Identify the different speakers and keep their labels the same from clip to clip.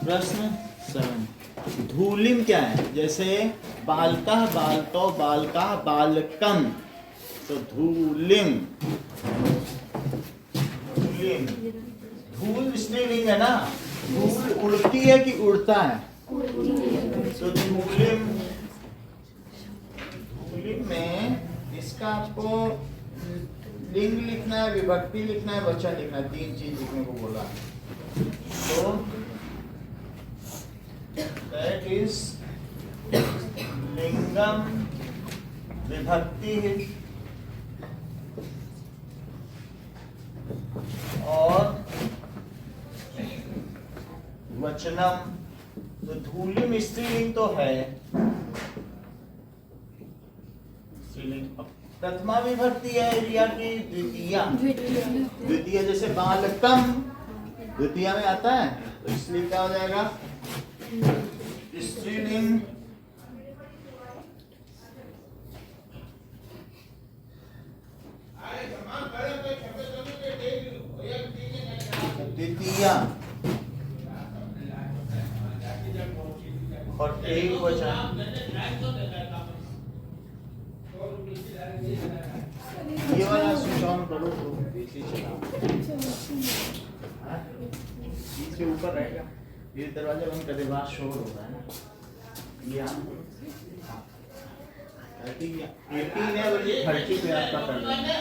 Speaker 1: प्रश्न 7 धूलिम क्या है? जैसे बालकः बालकौ बालकाः बालकम, तो धूलिम। धूलिम, धूल स्त्रीलिंग है ना? धूल उड़ती है कि उड़ता है? तो धूलिम, धूलिम में इसका आपको लिंग लिखना है, विभक्ति लिखना है, वचन लिखना है, 3 चीज लिखने को बोला। तो दैट इज लिंगम, विभक्ति और वचनम। तो धूलिम स्त्रीलिंग तो है, स्त्रीलिंग। प्रथमा विभक्ति है या कि द्वितीया? द्वितीय। जैसे बालकम द्वितीय में आता है, तो इसलिए क्या हो जाएगा? स्त्रीलिंग। द्वितीया और एक वचन। ये वाला स्विच ऑन करो तो इसी चलाओ, इसके ऊपर रहेगा। ये दरवाजा बंद कर दे, बाहर शोर हो रहा है ना। ये 18 है, और ये 30 पे आपका कर देंगे।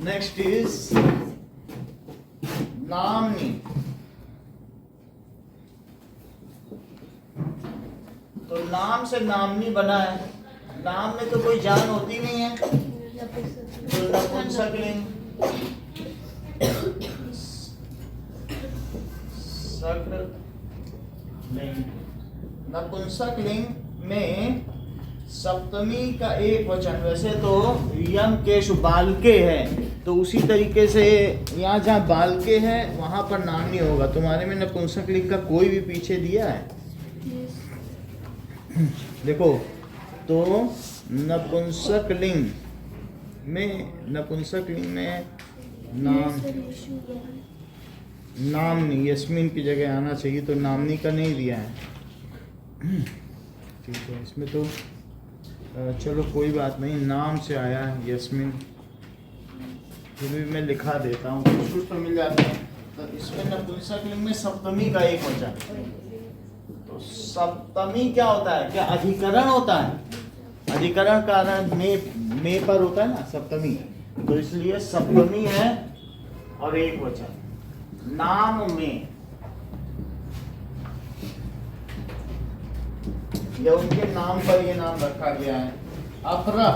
Speaker 1: नेक्स्ट इज नामनी। तो नाम से नामनी बना है। नाम में तो कोई जान होती नहीं है, तो नपुंसकलिंग। नपुंसकलिंग में सप्तमी का एक वचन। वैसे तो यम केशु बालके है, तो उसी तरीके से यहाँ जहाँ बालके है वहां पर नामनी होगा। तुम्हारे में नपुंसकलिंग का कोई भी पीछे दिया है? देखो, तो नपुंसकलिंग में नामनी यस्मिन की जगह आना चाहिए, तो नामनी का नहीं दिया है। ठीक है, इसमें तो चलो कोई बात नहीं, नाम से आया है यस्मिन, फिर भी मैं लिखा देता हूँ, कुछ तो मिल जाता है। तो इसमें नपुंसकलिंग में सप्तमी का एक वचन। तो सप्तमी क्या होता है? क्या अधिकरण होता है? अधिकरण कारण में पर होता है ना सप्तमी, तो इसलिए सप्तमी है और एक वचन। नाम में या उनके नाम पर ये नाम रखा गया है। अपरा,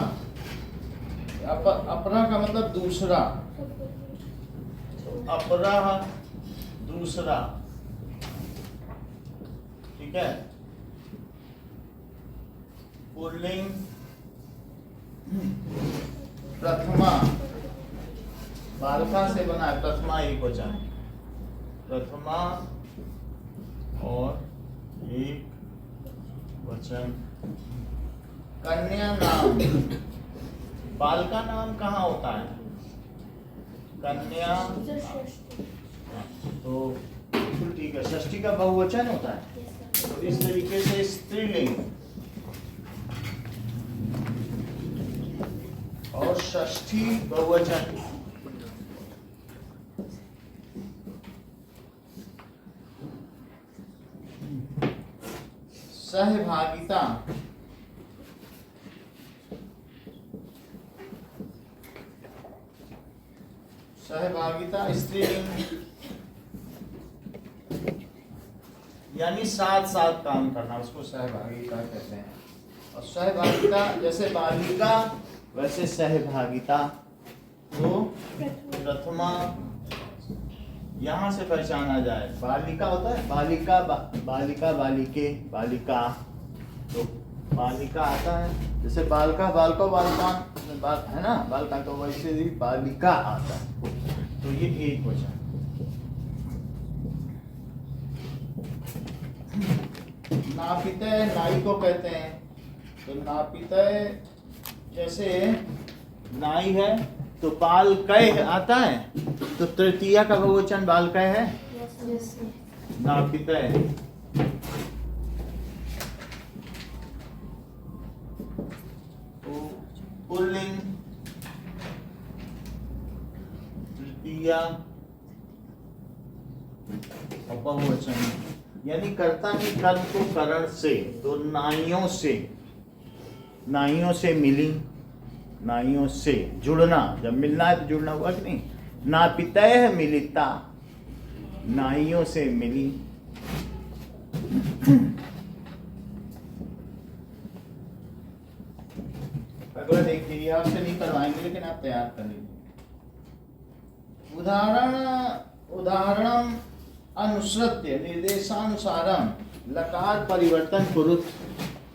Speaker 1: अपरा का मतलब दूसरा, अपरा दूसरा, ठीक है। पुल्लिंग प्रथमा, बालका से बना है, प्रथमा एक वचन, प्रथमा और एक वचन। कन्या नाम, बाल का नाम कहाँ होता है? कन्या, तो बिल्कुल ठीक है, षष्ठी का बहुवचन होता है। तो इस तरीके से स्त्रीलिंग और षष्ठी बहुवचन। सहभागिता, सहभागिता स्त्रीलिंग, यानी साथ साथ काम करना, उसको सहभागिता कहते हैं। और सहभागिता जैसे बालिका वैसे सहभागिता। तो प्रथमा यहाँ से पहचाना जाए, बालिका होता है बालिका, बालिका बालिके, बालिका। तो बालिका आता है, जैसे बालका बालका बालिका है ना, बालका, तो वैसे ही बालिका आता है, तो ये एक वचन। नापितय नाई को कहते हैं, तो नापितय जैसे नाई है तो बालकय आता है, तो तृतीया का बहुवचन बालकय है, नापितय। पुल्लिंग तृतीया और बहुवचन, यानी कर्ता ने कर्म को करण से, तो नाइयों से मिली, नाइयों से जुड़ना, जब मिलना है तो जुड़ना हुआ कि नहीं। नापितय मिलिता, नाइयों से मिली। अगला देखिए, आपसे नहीं करवाएंगे लेकिन आप तैयार कर लीजिए। उदाहरणम अनुसृत्य निर्देशानुसारम लकार परिवर्तन कुरुत।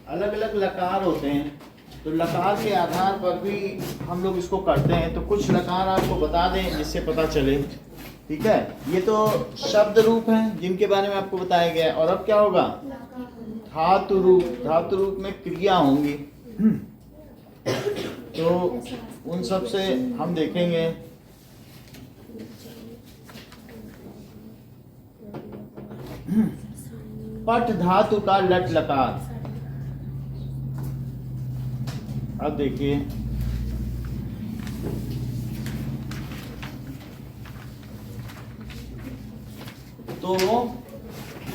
Speaker 1: अलग अलग लकार होते हैं, तो लकार के आधार पर भी हम लोग इसको करते हैं, तो कुछ लकार आपको बता दें जिससे पता चले, ठीक है। ये तो शब्द रूप हैं जिनके बारे में आपको बताया गया है, और अब क्या होगा, धातु रूप। धातु रूप में क्रिया होंगी, तो उन सब से हम देखेंगे। पट धातु का लट लकार, अब देखिए, तो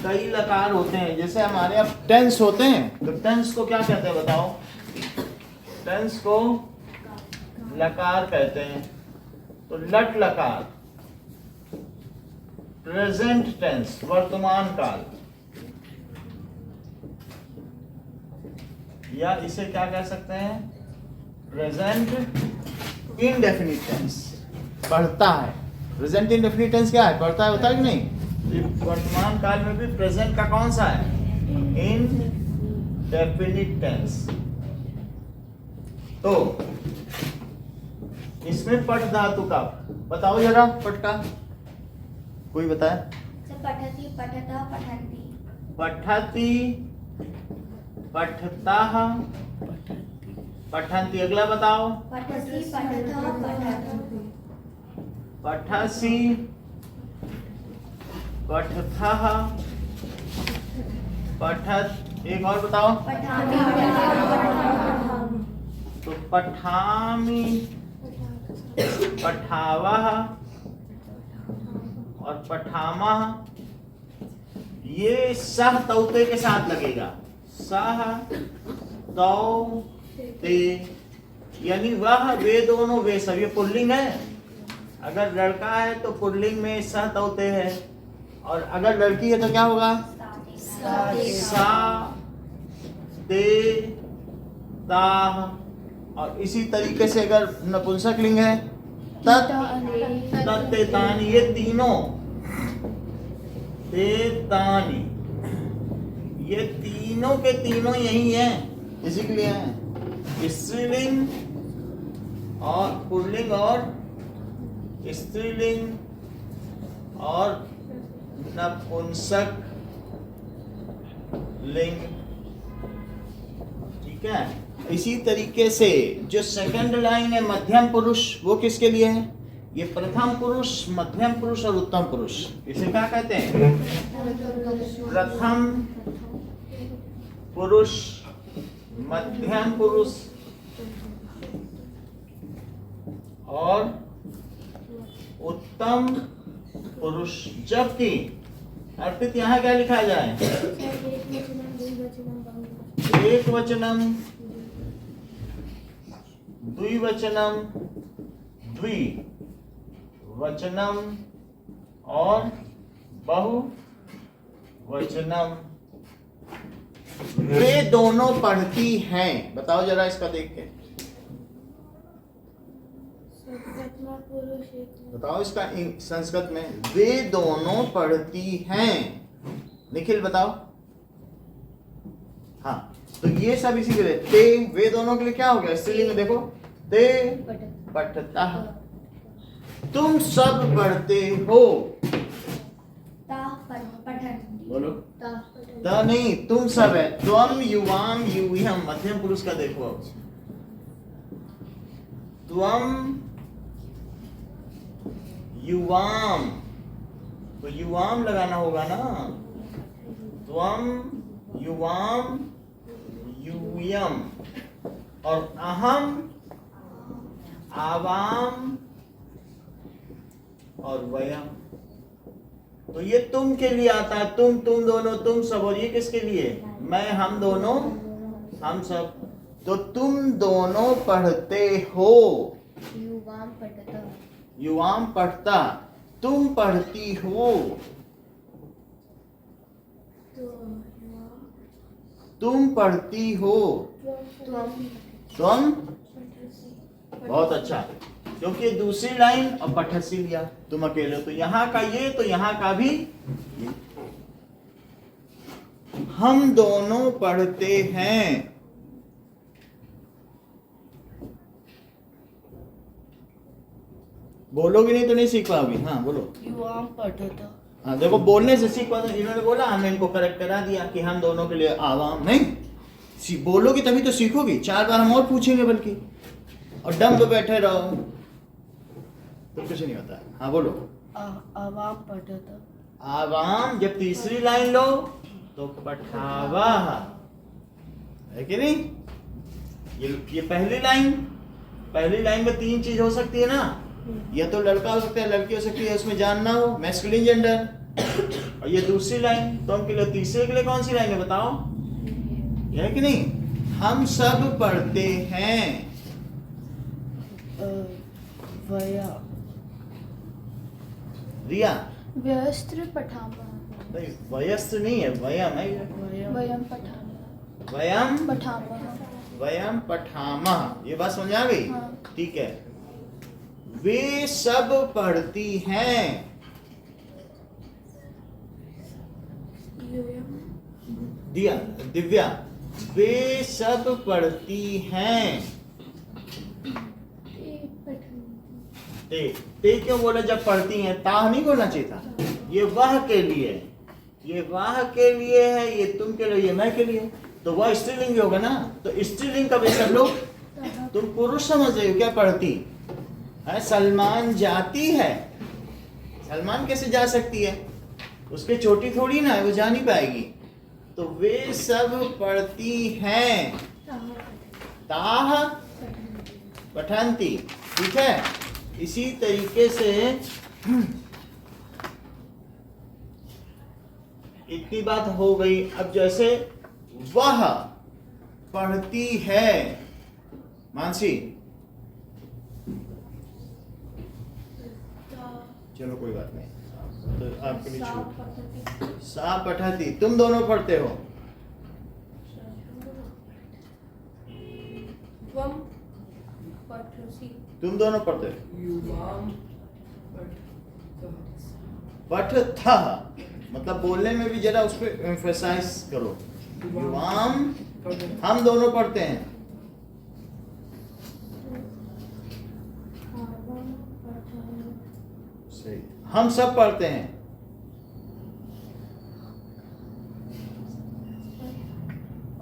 Speaker 1: कई लकार होते हैं, जैसे हमारे अब टेंस होते हैं, तो टेंस को क्या कहते हैं बताओ। टेंस को लकार कहते हैं, तो लट लकार। प्रेजेंट टेंस वर्तमान काल, या इसे क्या कह सकते हैं, प्रेजेंट इंडेफिनिट टेंस, पढ़ता है। प्रेजेंट इंडेफिनिट टेंस क्या है, पढ़ता है, होता है कि नहीं। वर्तमान काल में भी प्रेजेंट का कौन सा है, इनडेफिनिट टेंस। तो इसमें पठ धातु का बताओ जरा, पठ का कोई बताए।
Speaker 2: पठति पठता पठन्ति,
Speaker 1: पठति पठताः पठन्ति। अगला बताओ,
Speaker 2: पठसि पठतः पठन्ति,
Speaker 1: पठसि पठथः पठत। एक और बताओ,
Speaker 2: पठामि पठामः,
Speaker 1: तो पठामि पठावः और पठामः, ये सह तौते के साथ लगेगा। सह तौ ते, यानी वह वे दोनों वे सब, ये पुल्लिंग है। अगर लड़का है तो पुल्लिंग में सह तौते है, और अगर लड़की है तो क्या होगा, सा ते ताह। और इसी तरीके से अगर नपुंसक लिंग है, तत् तत्ते तानि, ये तीनों ते तानि, ये तीनों के तीनों यही हैं, इसी के लिए हैं। स्त्रीलिंग और पुल्लिंग और स्त्रीलिंग और नपुंसक लिंग, ठीक है। इसी तरीके से जो सेकंड लाइन है मध्यम पुरुष, वो किसके लिए है, ये प्रथम पुरुष, मध्यम पुरुष और उत्तम पुरुष। इसे क्या कहते हैं, प्रथम पुरुष, मध्यम पुरुष और उत्तम पुरुष। जबकि अर्पित यहाँ क्या लिखा जाए, एक वचनम द्विवचनम द्विवचनम और बहुवचनम, वे दोनों पढ़ती हैं। बताओ जरा इसका देख के, बताओ इसका संस्कृत में, वे दोनों पढ़ती हैं। निखिल बताओ। हाँ, तो ये सब इसी के लिए ते वे दोनों के लिए क्या हो गया स्त्रीलिंग में देखो ते पठतः तुम सब पढ़ते हो
Speaker 2: ताः पठन्ति
Speaker 1: बोलो
Speaker 2: ताः पठन्ति
Speaker 1: ता नहीं तुम सब है त्वम युवाम यूयम मध्यम पुरुष का देखो अब त्वम युवाम तो युवाम लगाना होगा ना त्वम युवाम यूयम और अहम आवाम और वयम तो ये तुम के लिए आता है तुम दोनों तुम सब और ये किसके लिए मैं हम दोनों हम सब तो तुम दोनों पढ़ते हो
Speaker 2: युवां पठतः
Speaker 1: युवाम पढ़ता तुम पढ़ती हो तुम पढ़ती हो तुम बहुत अच्छा क्योंकि दूसरी लाइन और पठसी लिया तुम अकेले हो तो यहाँ का ये तो यहाँ का भी ये। हम दोनों पढ़ते हैं बोलोगे नहीं तो नहीं सीख पाओगे हाँ बोलो
Speaker 3: युवाम पठत
Speaker 1: हाँ देखो बोलने से सीख पाते इन्होंने बोला हमने इनको करेक्ट करा दिया कि हम दोनों के लिए आवाम नहीं बोलोगे तभी तो सीखोगे 4 बार हम और पूछेंगे बल्कि और डम पे बैठे रहो तो कुछ नहीं होता हाँ बोलो
Speaker 3: आवाम पठत
Speaker 1: आवाम जब तीसरी लाइन लो तो पठावा है कि नहीं ये पहली लाइन में 3 चीज हो सकती है ना या तो लड़का हो सकता है लड़की हो सकती है उसमें जानना हो मैस्कुलिन जेंडर और ये दूसरी लाइन तो हम के लिए तीसरे के लिए कौन सी लाइन है बताओ है कि नहीं हम सब पढ़ते हैं
Speaker 3: वया
Speaker 1: रिया
Speaker 2: व्यस्त्र पठामः
Speaker 1: नहीं वयस्त्र नहीं है वयम है
Speaker 2: वयं पठामः
Speaker 1: वयम
Speaker 2: पठामः
Speaker 1: वयम पठामः ये बात समझ आ गई
Speaker 2: हाँ।
Speaker 1: ठीक है वे सब पढ़ती हैं दिया दिव्या वे सब पढ़ती हैं ते क्यों बोला जब पढ़ती हैं ताह नहीं बोलना चाहिए था ये वह के लिए है ये तुम के लिए ये मैं के लिए तो वह स्त्रीलिंग होगा ना तो स्त्रीलिंग का वे सब लोग तुम पुरुष समझ रहे हो क्या पढ़ती है सलमान जाती है सलमान कैसे जा सकती है उसके चोटी थोड़ी ना है वो जा नहीं पाएगी तो वे सब पढ़ती हैं ताह पठंती ठीक है इसी तरीके से इतनी बात हो गई अब जैसे वह पढ़ती है मानसी चलो कोई बात नहीं तो आपके लिए छूट सा पठाती तुम दोनों पढ़ते हो तुम दोनों पढ़ते हो पठ था मतलब बोलने में भी जरा उस पर एम्फेसाइज करो युवाम हम दोनों पढ़ते हैं सही हम सब पढ़ते हैं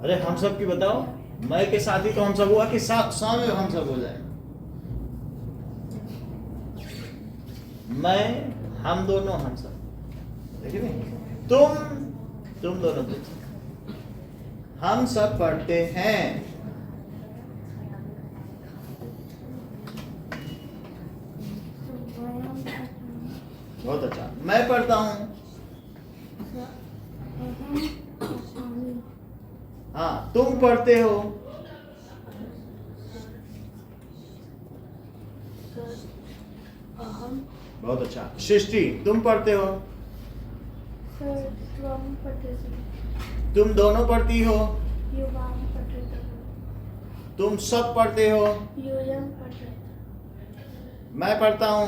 Speaker 1: अरे हम सब की बताओ मैं के साथ ही तो हम सब हुआ कि सा में हम सब हो जाए मैं हम दोनों हम सब देखिए नहीं तुम दोनों हम सब पढ़ते हैं बहुत अच्छा मैं पढ़ता हूँ हाँ तुम पढ़ते हो बहुत अच्छा सृष्टि तुम पढ़ते हो तुम दोनों पढ़ती हो तुम सब पढ़ते हो मैं पढ़ता हूँ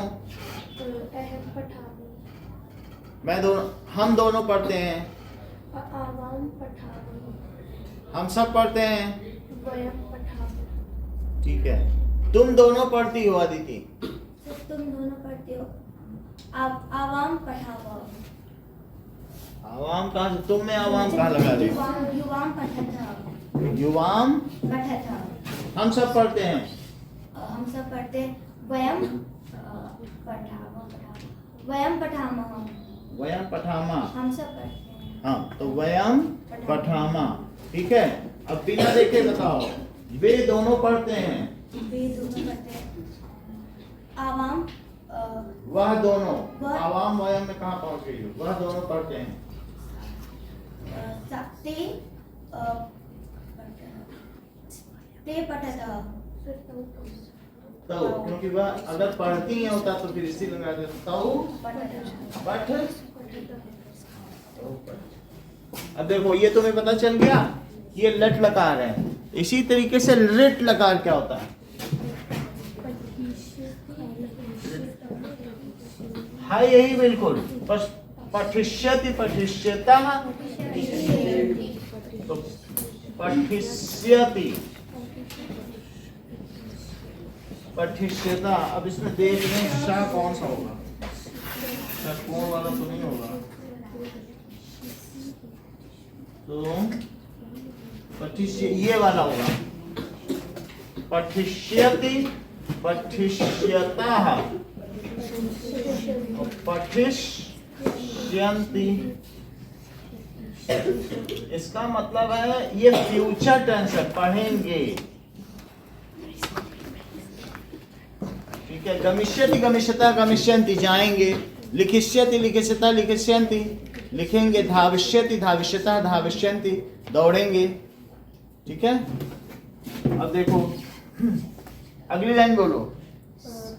Speaker 1: मैं दोनों हम दोनों पढ़ते हैं हम सब पढ़ते हैं,
Speaker 2: वयम पठामः।
Speaker 1: ठीक है। तुम दोनों पढ़ती हो अदिति,
Speaker 2: तुम दोनों पढ़ते हो। आवाम पठामः।
Speaker 1: आवाम कहाँ से, तुम में आवाम कहाँ लगा रहे हो?
Speaker 2: युवाम पठतः।
Speaker 1: युवाम
Speaker 2: पठतः।
Speaker 1: हम सब पढ़ते हैं,
Speaker 2: हम सब पढ़ते हैं। वयम वयम पठामः।
Speaker 1: वयम पठामा,
Speaker 2: हम सब पढ़ते हैं।
Speaker 1: हाँ तो वयम पठामा, ठीक है। अब बिना देखे बताओ, वे दोनों पढ़ते हैं,
Speaker 2: वे दोनों पढ़ते हैं। आवाम
Speaker 1: वह दोनों,
Speaker 2: वह-
Speaker 1: आवाम वयम में कहाँ पहुँच गई हो? वह दोनों पढ़ते हैं,
Speaker 2: ते पठतः।
Speaker 1: तो क्योंकि वह अगर पढ़ती हैं होता तो फिर इसी लगा देते तो पठ। अब देखो ये तुम्हें पता चल गया, ये लट लकार है। इसी तरीके से लिट लकार क्या होता है? हाँ यही बिल्कुल, पठिष्यति पठिष्यतः, तो पठिष्यति पठिष्यता। अब इसमें देख लें शाह कौन सा होगा, षटकोण वाला तो नहीं होगा, तो पठिष्य ये वाला होगा, पठिष्यति पठिष्यतः और पठिष्यन्ति। इसका मतलब है ये फ्यूचर टेंस है, पढ़ेंगे, ठीक है। गमिष्यति गमिष्यता गमिष्यन्ति, जाएंगे। लिखिष्यति लिखिष्यता लिखिष्यन्ति, लिखेंगे। धाविष्यति धाविष्यता धाविष्यन्ति, दौड़ेंगे, ठीक है। अब देखो अगली लाइन बोलो,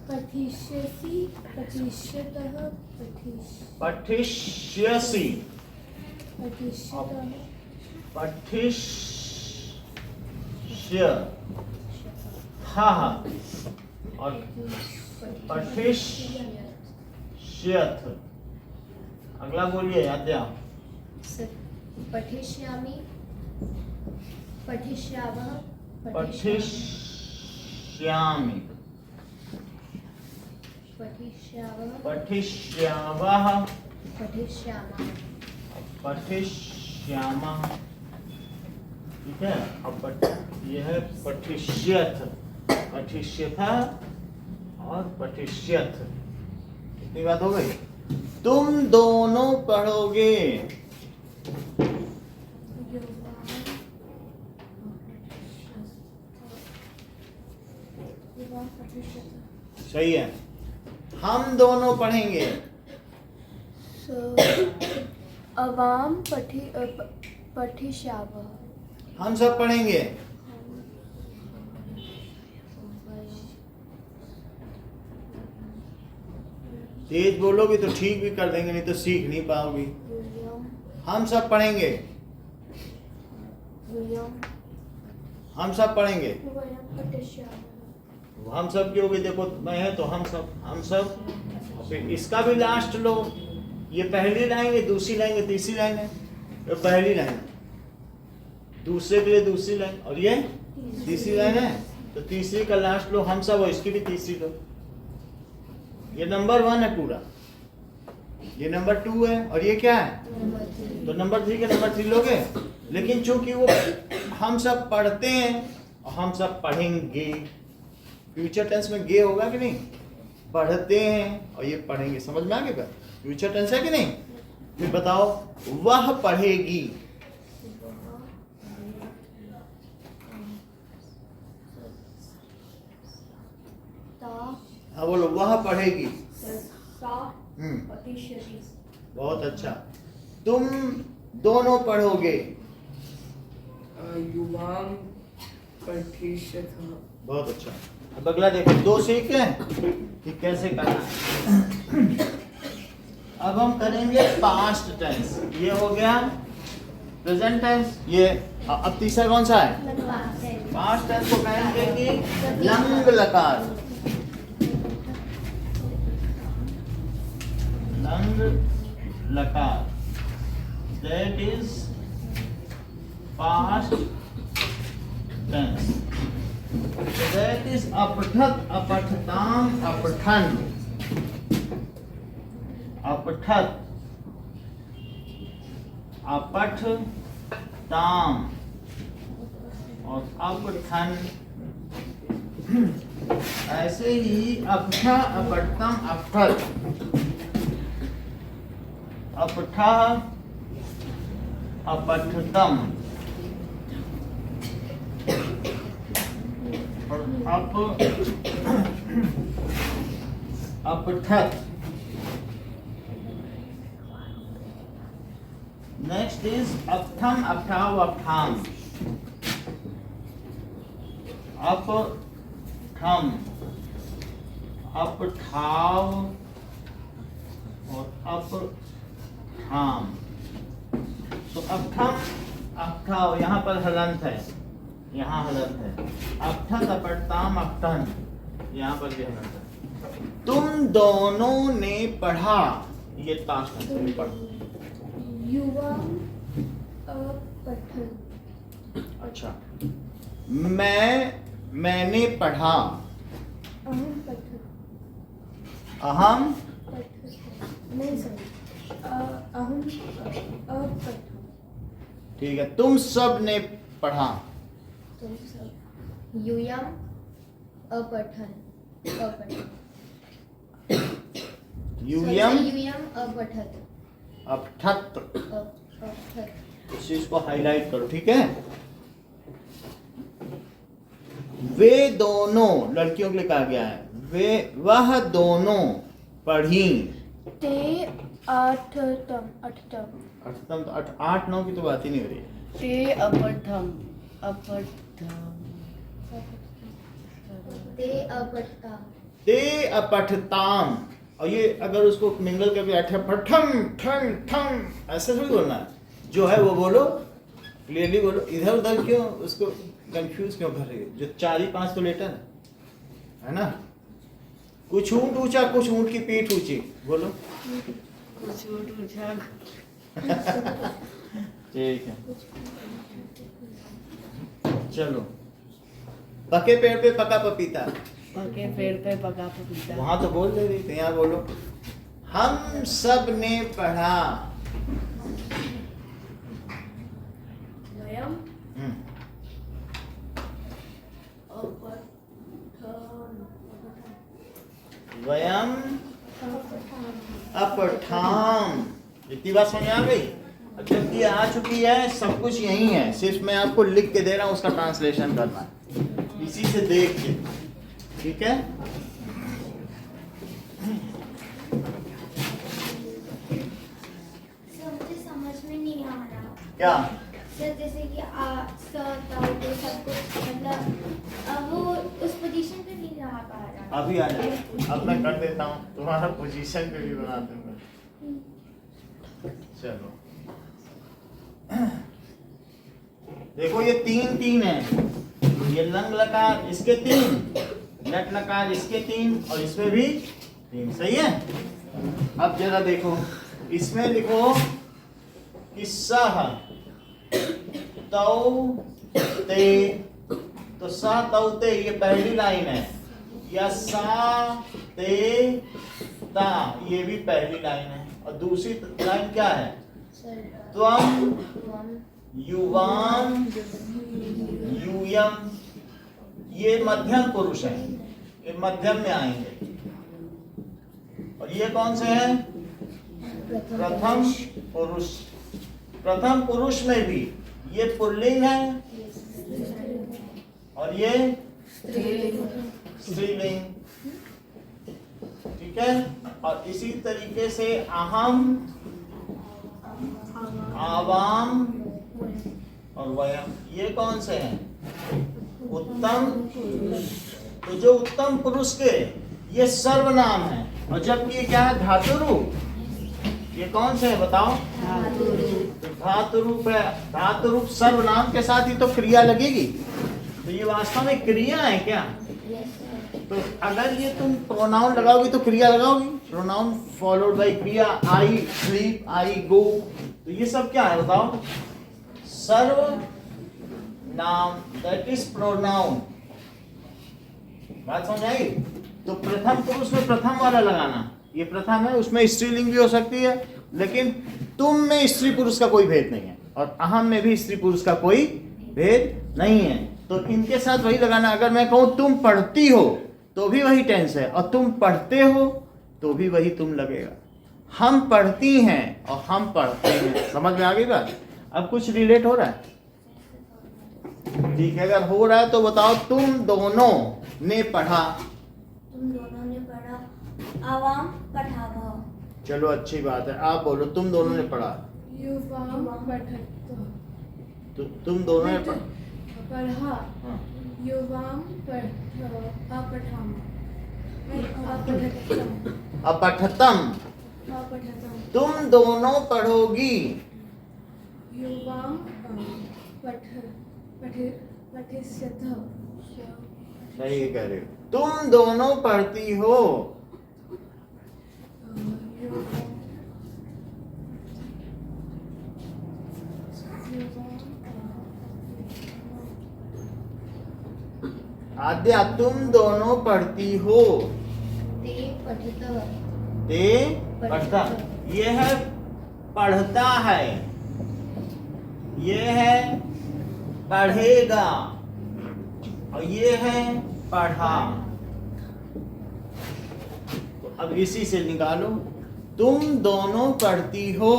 Speaker 2: पठिष्यसि पठिष्यतः
Speaker 1: पठिष्यसि
Speaker 2: पठिष्यतः
Speaker 1: पठिष्य हा और पठिष्यथ। अगला बोलिए आद्या।
Speaker 2: पठिष्यामि पठिष्यावः
Speaker 1: पठिष्यामि
Speaker 2: पठिष्यावः
Speaker 1: पठिष्यावः
Speaker 2: पठिष्यामः
Speaker 1: पठिष्यामः, ठीक है। अब ये है पठिष्यथ, पठिष्यथा और पठिष्यथ। कितनी बात हो गई? तुम दोनों पढ़ोगे, सही है। हम दोनों पढ़ेंगे,
Speaker 2: अवाम पठिष्यावः।
Speaker 1: हम सब पढ़ेंगे, तेज बोलोगे तो ठीक भी कर देंगे, नहीं तो सीख नहीं पाओगी। हम सब पढ़ेंगे, हम सब पढ़ेंगे। हम सब की होगी, देखो मैं है तो हम सब। फिर इसका भी लास्ट लो, ये पहली लाइन है, दूसरी लाइन है, तीसरी लाइन है। तो पहली लाइन, दूसरे के लिए दूसरी लाइन, और ये तीसरी लाइन है, तो तीसरी का लास्ट लो हम सब, और इसकी भी तीसरी लो। ये नंबर 1 है पूरा, ये नंबर 2 है, और ये क्या है? तो नंबर 3 के नंबर 3 लोगे। लेकिन चूंकि वो हम सब पढ़ते हैं और हम सब पढ़ेंगे, फ्यूचर टेंस में गे होगा कि नहीं? पढ़ते हैं और ये पढ़ेंगे, समझ में आ गया? फ्यूचर टेंस है कि नहीं? फिर बताओ, वह पढ़ेगी, हाँ बोलो, वह पढ़ेगी। बहुत अच्छा। तुम दोनों पढ़ोगे,
Speaker 3: युवाम पठिष्यतः।
Speaker 1: बहुत अच्छा। अब अगला देखो, 2 सीख हैं कि कैसे करना है। अब हम करेंगे पास्ट टेंस, ये हो गया प्रेजेंट टेंस। ये अब तीसरा कौन सा है? पास्ट टेंस को कहेंगे कि लंग लकार, लंग लकार, that is past tense. So that is apathat, apathatam, apathan. Apathat, apathatam और अपठन। ऐसे ही अपठा, अपठतम, अपठत, अपठा, अपठतम और अपठत। Next is अपठम, अपठाव, अपठाम। अपठम, अपठाव और अपठाम। तो अपठम, अपठाव, यहाँ पर हलंत है, यहाँ हलंत है। अपठत, अपठताम, अपठन, यहाँ पर भी हलंत है। तुम दोनों ने पढ़ा, ये ताश है, पढ़।
Speaker 2: युवम अपठन।
Speaker 1: अच्छा, मैंने पढ़ा।
Speaker 2: अहम पठन।
Speaker 1: अहम
Speaker 2: पठन नहीं सही, अहम अपठन।
Speaker 1: ठीक है, तुम सब ने पढ़ा।
Speaker 2: तुम सब। यूयम अपठन। अपठन।
Speaker 1: यूयम
Speaker 2: यूयम अपठत।
Speaker 1: अपठत।
Speaker 2: अपठत।
Speaker 1: इस चीज को हाईलाइट करो, ठीक है। वे दोनों, लड़कियों के लिए कहा गया है, वह दोनों पढ़ी।
Speaker 2: ते अठतम। अठतम।
Speaker 1: अठतम तो 8 9 की तो बात ही नहीं हो रही है।
Speaker 3: ते अपठम, अपठम,
Speaker 2: ते अपठता।
Speaker 1: ते अपठताम। और ये अगर उसको मिंगल करके बैठे पठम ठम ठम, ऐसे थोड़ी बोलना है। जो है वो बोलो, क्लियरली बोलो। इधर उधर क्यों उसको कंफ्यूज क्यों कर रही है? जो 4 ही 5 तो लेटर है ना। कुछ ऊंट ऊंचा, कुछ ऊंट की पीठ ऊंची, बोलो।
Speaker 3: कुछ ऊंचा।
Speaker 1: ठीक है, चलो। पके पेड़ पे पका पपीता।
Speaker 3: पके पेड़ पे पका पपीता।
Speaker 1: वहां तो बोल दे रही थी, यहाँ बोलो। हम सब ने पढ़ा।
Speaker 2: वयम
Speaker 1: हम्म, वयम अपठाम। इतनी बात समझ आ गई? जब ये आ चुकी है, सब कुछ यही है, सिर्फ मैं आपको लिख के दे रहा हूँ, उसका ट्रांसलेशन करना है इसी से देख के, ठीक है।
Speaker 2: मुझे समझ में नहीं आ रहा।
Speaker 1: क्या?
Speaker 2: सर जैसे कि सब कुछ मतलब अब वो उस पोजीशन पे नहीं रहा पा रहा।
Speaker 1: अभी आ जाए, अब मैं कर देता हूँ, तुम्हारा पोजीशन पे भी बना दूंगा। चलो, देखो ये 3 है। ये लंग लकार इसके 3, लट लकार इसके 3 और इसमें भी 3, सही है। अब जरा देखो, इसमें लिखो कि सह तौ ते, तो सा तौ ते ये पहली लाइन है, या सा ते ता ये भी पहली लाइन है, और दूसरी लाइन क्या है? त्वम युवाम यूयम, ये मध्यम पुरुष है, ये मध्यम में आएंगे। और ये कौन से हैं? प्रथम पुरुष। प्रथम पुरुष में भी ये पुल्लिंग है और ये स्त्रीलिंग, ठीक है। और इसी तरीके से अहम, आवाम और वयम, ये कौन से हैं? उत्तम। तो जो उत्तम पुरुष के ये सर्वनाम है, और जबकि ये क्या है? धातु रूप। ये कौन से है बताओ? धातु रूप है। धातु रूप सर्वनाम के साथ ही तो क्रिया लगेगी, तो ये वास्तव में क्रिया है क्या? तो अगर ये तुम प्रोनाउन लगाओगी तो क्रिया लगाओगी, प्रोनाउन फॉलोड बाय क्रिया। आई स्लीप, आई गो, तो ये सब क्या है बताओ? सर्व नाम, दैट इज प्रोनाउन। बात समझ आई? तो प्रथम पुरुष में प्रथम वाला लगाना, ये प्रथम है, उसमें स्त्रीलिंग भी हो सकती है, लेकिन तुम में स्त्री पुरुष का कोई भेद नहीं है, और अहम में भी स्त्री पुरुष का कोई भेद नहीं है। तो इनके साथ वही लगाना। अगर मैं कहूं तुम पढ़ती हो तो भी वही टेंस है, और तुम पढ़ते हो तो भी वही तुम लगेगा। हम पढ़ती हैं और हम पढ़ते हैं। समझ में आ गई बात? अब कुछ रिलेट हो रहा है? ठीक है, अगर हो रहा है तो बताओ। तुम दोनों ने पढ़ा।
Speaker 2: तुम दोनों ने पढ़ा। आवाम पढ़ावा।
Speaker 1: चलो अच्छी बात है, आप बोलो तुम दोनों ने पढ़ा।
Speaker 4: युवाम पठत
Speaker 1: तो तुम दोनों ने पढ़ा।
Speaker 4: पढ़ा।
Speaker 1: हाँ।
Speaker 4: युवाम अपठाम अपठतम
Speaker 1: अपठतम,
Speaker 4: अपठतम
Speaker 1: तुम दोनों पढ़ोगी।
Speaker 4: युवाम पठ पठ पठिष्यथ
Speaker 1: सही कह रहे हो। तुम दोनों पढ़ती हो। आद्या, तुम दोनों पढ़ती हो।
Speaker 2: ते पठित।
Speaker 1: ते पढ़ता, ये है पढ़ता है, ये है पढ़ेगा, और ये है पढ़ा। तो अब इसी से निकालो। तुम दोनों पढ़ती हो।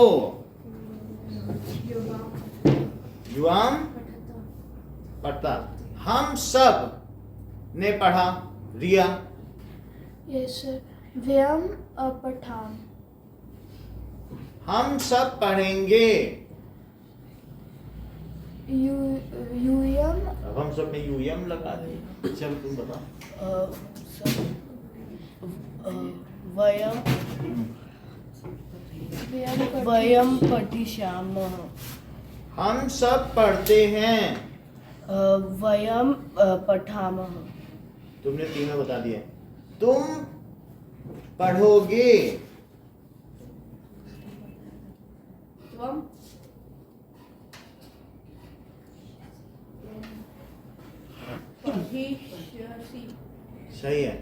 Speaker 1: युवाम पढ़ता। हम सब ने पढ़ा। रिया,
Speaker 4: यस व्यम अपठाम
Speaker 1: हम सब पढ़ेंगे।
Speaker 4: यूयम
Speaker 1: अब हम सब ने यूयम लगा दिया। चल तुम बताओ।
Speaker 3: वयम वयम पठिष्यामः।
Speaker 1: हम सब पढ़ते हैं।
Speaker 3: वयम पठामः।
Speaker 1: तुमने तीनों बता दिया। तुम पढ़ोगे।
Speaker 4: त्वम पठिष्यसि
Speaker 1: सही है।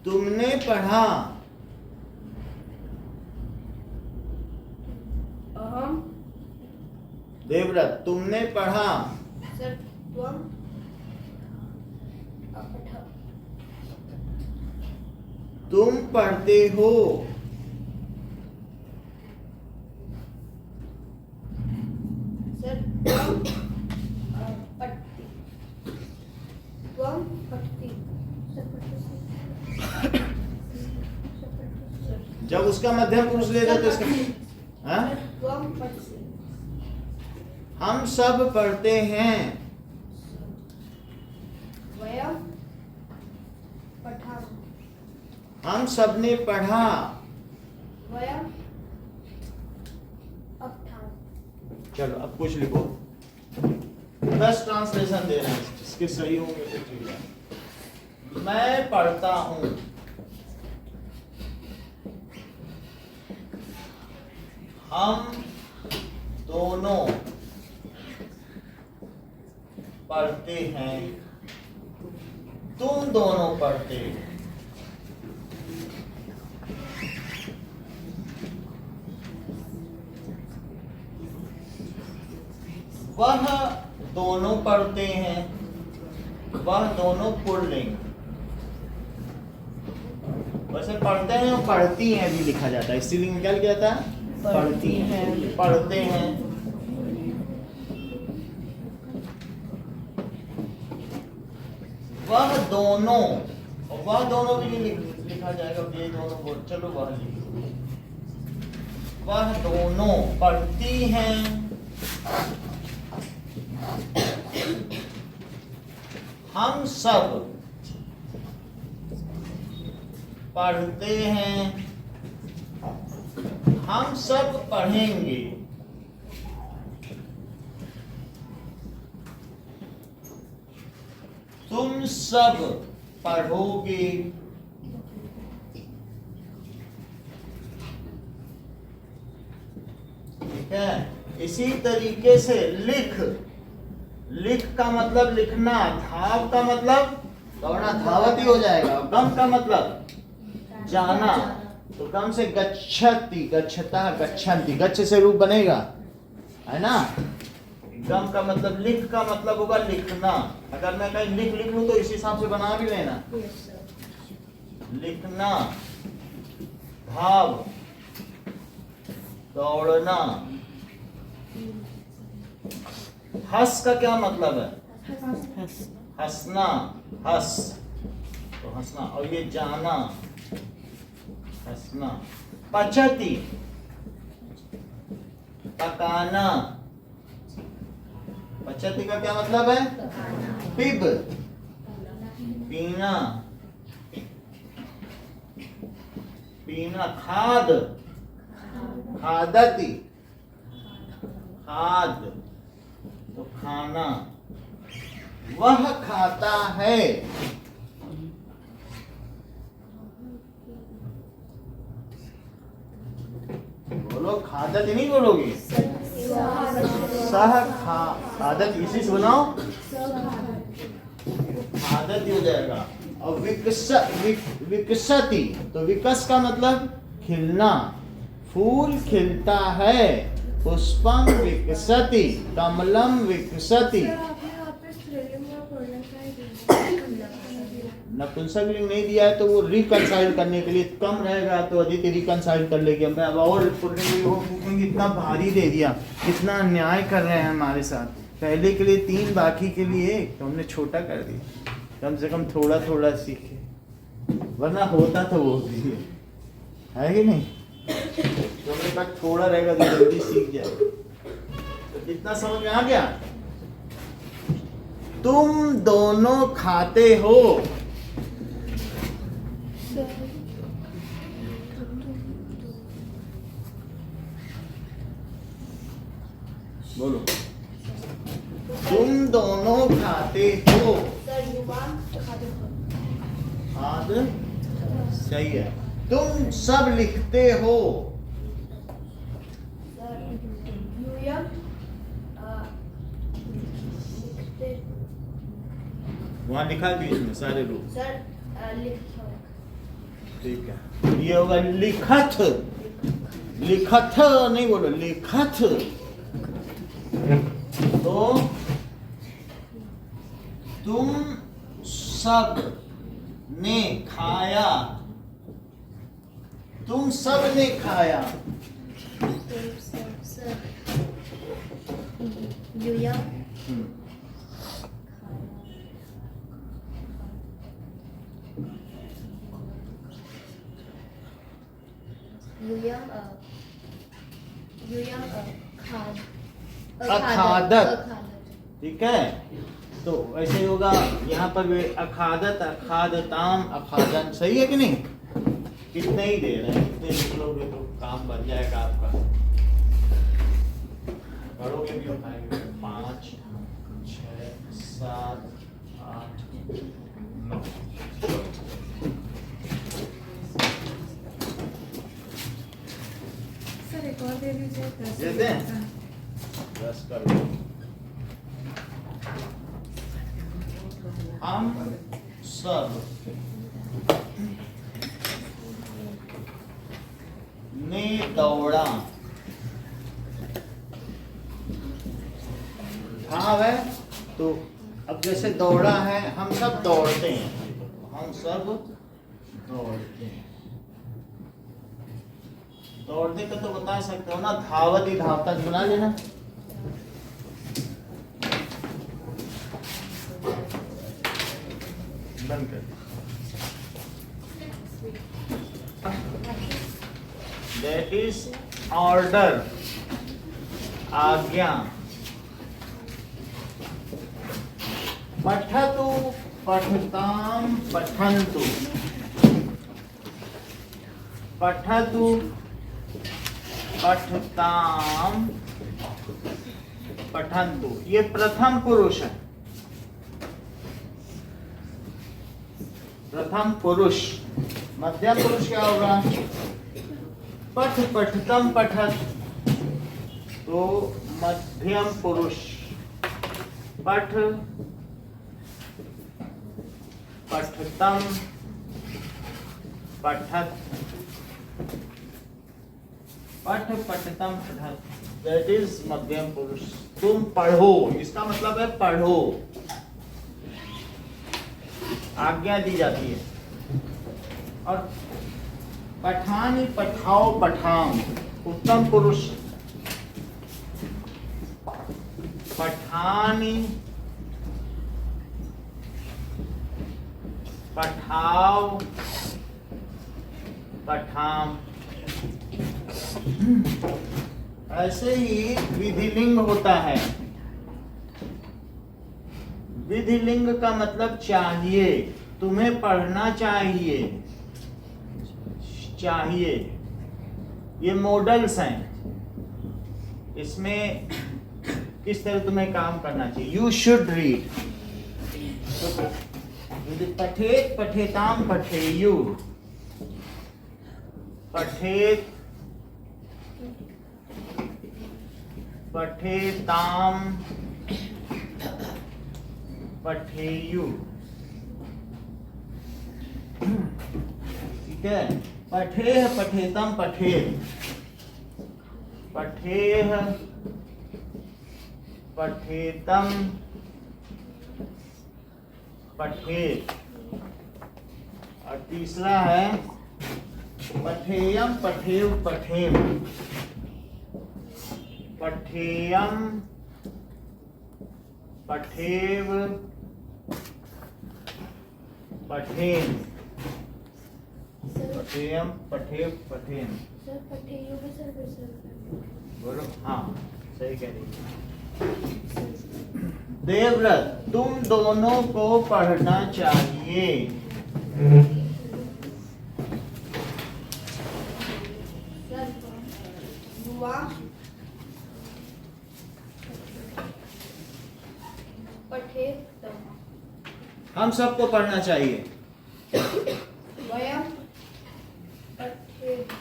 Speaker 1: तुमने पढ़ा।
Speaker 4: अहम
Speaker 1: देवव्रत, तुमने पढ़ा।
Speaker 4: सर त्वम
Speaker 2: अपठ।
Speaker 1: तुम पढ़ते हो।
Speaker 4: सर त्वम पठति त्वम पठति
Speaker 1: जब उसका मध्यम पुरुष ले जाए तो इसका हाँ?
Speaker 4: त्वम पठसि
Speaker 1: हम सब पढ़ते हैं।
Speaker 4: वयम पठामः
Speaker 1: हम सब ने पढ़ा।
Speaker 4: वयम अपठामः
Speaker 1: चलो अब कुछ लिखो। 10 ट्रांसलेशन दे रहे हैं, जिसके सही होंगे तो ठीक है। मैं पढ़ता हूँ। हम दोनों पढ़ते हैं। तुम दोनों पढ़ते हो। वह दोनों पढ़ते हैं। वह दोनों पुल्लिंग। वैसे पढ़ते हैं और पढ़ती हैं भी लिखा जाता है। स्त्रीलिंग में क्या लिखा जाता है?
Speaker 3: पढ़ती हैं।
Speaker 1: पढ़ते हैं। वह दोनों, और वह दोनों भी लिखा जाएगा। ये दोनों बोल, चलो वह लिखो। वह दोनों पढ़ती हैं। हम सब पढ़ते हैं। हम सब पढ़ेंगे। तुम सब पढ़ोगे। ठीक है, इसी तरीके से लिख लिख का मतलब लिखना, धाव का मतलब दौड़ना, धावती हो जाएगा। गम का मतलब जाना, तो गम से गच्छति, गच्छता, गच्छन्ति, गच्छ से रूप बनेगा, है ना। गम का मतलब, लिख का मतलब होगा लिखना। अगर मैं कहीं लिख लूं तो इस हिसाब से बना भी लेना। लिखना, भाव, दौड़ना। हंस का क्या मतलब है? हंसना, हंस, तो हंसना। और ये जाना, हंसना। पचती, पकाना। पचती का क्या मतलब है? पिब, पीना, पीना। खाद, खादती, खाद, तो खाना। वह खाता है, बोलो खादत नहीं बोलोगे, सह खा, खादत इसी से बनाओ, खादत हो जाएगा। और विकसती, तो विकस का मतलब खिलना, फूल खिलता है। पुष्पम विकसति, कमलम विकसति। नपुंसकलिंग नहीं दिया है तो वो रिकंसाइल करने के लिए, कम रहेगा तो अदिति रिकंसाइल कर लेगी। मैं अब और पुल्लिंग इतना भारी दे दिया, कितना अन्याय कर रहे हैं हमारे साथ। पहले के लिए 3, बाकी के लिए 1, तो हमने छोटा कर दिया। कम से कम थोड़ा थोड़ा सीखे, वरना होता तो वो भी है कि नहीं। तो हमने कहा थोड़ा रहेगा तो जल्दी सीख जाए। तो कितना समझ में आ गया? तुम दोनों खाते हो, बोलो, तुम दोनों खाते हो। खाद सही है। तुम सब लिखते हो, वहां लिखा भी इसमें सारे रूप। ठीक है, ये होगा लिखत, लिखत नहीं बोलो, लिखत। तो तुम सब ने खाया, तुम सब ने खाया। अखादत, ठीक है। तो ऐसे होगा यहाँ पर भी अखादत, अखादताम, अखादन। सही है कि नहीं? कितने ही दे रहे हैं, कितने निकलोगे तो काम बन जाएगा आपका। करोगे भी उठाएंगे 5, 6, 7, 8, 9।
Speaker 4: सर एक और दे दीजिए।
Speaker 1: दे दें? 10 करो। हम सब ने दौड़ा। भाव है तो अब जैसे दौड़ा है, हम सब दौड़ते हैं, हम सब दौड़ते हैं। दौड़ने का तो बता सकते हो ना, धावत ही धावता बना लेना। बंद कर। That is order, आज्ञा। पठतु, पठताम, पठन्तु। पठतु, पठताम, पठन्तु। ये प्रथम पुरुष है, प्रथम पुरुष। मध्यम पुरुष क्या होगा? पठ, पठतम, पठत, तो मध्यम पुरुष। पठ पठतम पठत पठ पठतम पठत, दैट इज मध्यम पुरुष। तुम पढ़ो, इसका मतलब है पढ़ो, आज्ञा दी जाती है। और पठानी पठाओ पठाम, उत्तम पुरुष। पठानी पठाओ पठाम। ऐसे ही विधिलिंग होता है। विधिलिंग का मतलब चाहिए, तुम्हें पढ़ना चाहिए, चाहिए। ये मॉडल्स हैं, इसमें किस तरह तुम्हें काम करना चाहिए। You should read. पठेत पठेताम पठेयु, पठेत पठेताम पठेयु, ठीक है। पठेह पठेतम पठेत, पठेह पठेतम पठेत। और तीसरा है पठेयम पठेव पठेम, पठेयम पठेव पठेम, पठेयम पठेव पठेम।
Speaker 2: सर पठेयु भी सर
Speaker 1: बोलो, हाँ सही कह रही है। देवव्रत, तुम दोनों को पढ़ना चाहिए।
Speaker 4: सर युवा पठेतम,
Speaker 1: हम सबको पढ़ना चाहिए।
Speaker 4: वयम पठेत,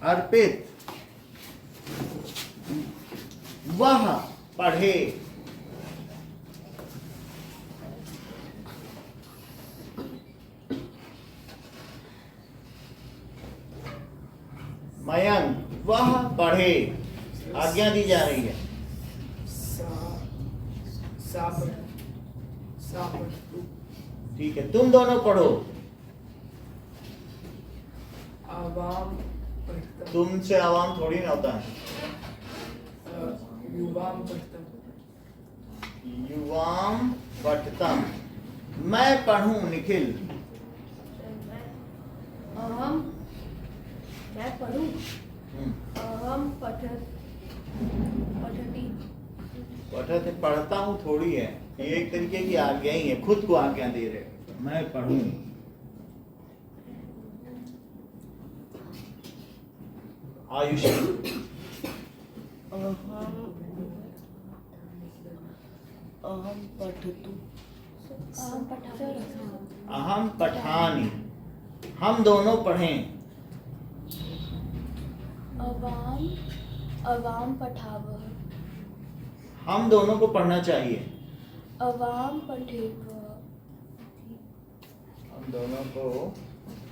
Speaker 1: अर्पित, वह पढ़े। मयंक, वह पढ़े, आज्ञा दी जा रही है। ठीक है, तुम दोनों पढ़ो।
Speaker 5: आवाम पठतम,
Speaker 1: तुमसे आवाम थोड़ी ना होता है।
Speaker 5: युवाम पठतम,
Speaker 1: युवाम पठतम, मैं पढ़ूं। निखिल,
Speaker 4: अहम मैं पढ़ूं, अहम पठत पठती,
Speaker 1: पठत पढ़ता हूँ थोड़ी है, ये एक तरीके की आज्ञा ही है, खुद को आज्ञा दे रहे, मैं पढ़ूं। आयुष,
Speaker 3: अहम पठतु,
Speaker 1: अहम पठानी, हम दोनों पढ़ें।
Speaker 2: अवाम अवाम पठावह,
Speaker 1: हम दोनों को पढ़ना चाहिए।
Speaker 2: अवाम पठेवह,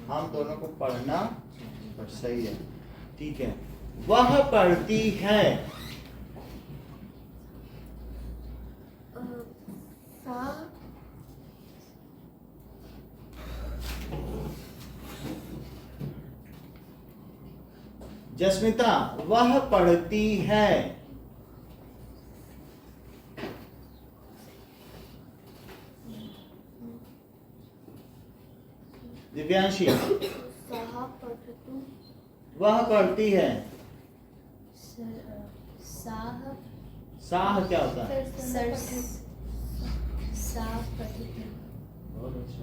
Speaker 1: हम दोनों को पढ़ना सही है, ठीक है। वह पढ़ती है,
Speaker 2: सा
Speaker 1: जस्मिता, वह पढ़ती है। दिव्यांशी,
Speaker 2: सहा पठतु,
Speaker 1: वह पढ़ती है।
Speaker 2: साह
Speaker 1: साह क्या होता है?
Speaker 2: सर साह पठती,
Speaker 1: बहुत अच्छा।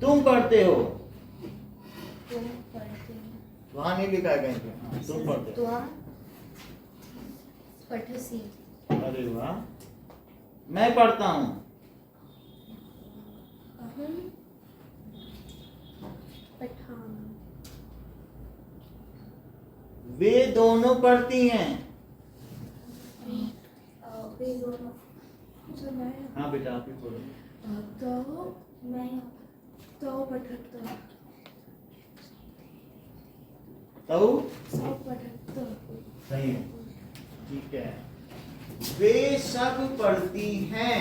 Speaker 1: तुम पढ़ते हो,
Speaker 2: तुम पढ़ते हो,
Speaker 1: वहां नहीं लिखा है कहीं पे। हाँ, तुम पढ़ते हो।
Speaker 2: त्वं पठसी,
Speaker 1: अरे वाह, मैं पढ़ता हूँ।
Speaker 2: अहम पठामि,
Speaker 1: वे दोनों पढ़ती हैं।
Speaker 2: वे दोनों
Speaker 1: हाँ बेटा आप ही बोलो।
Speaker 2: मैं
Speaker 4: तो पठत
Speaker 1: तो
Speaker 4: पठत
Speaker 1: सही है, ठीक है। वे सब पढ़ती हैं।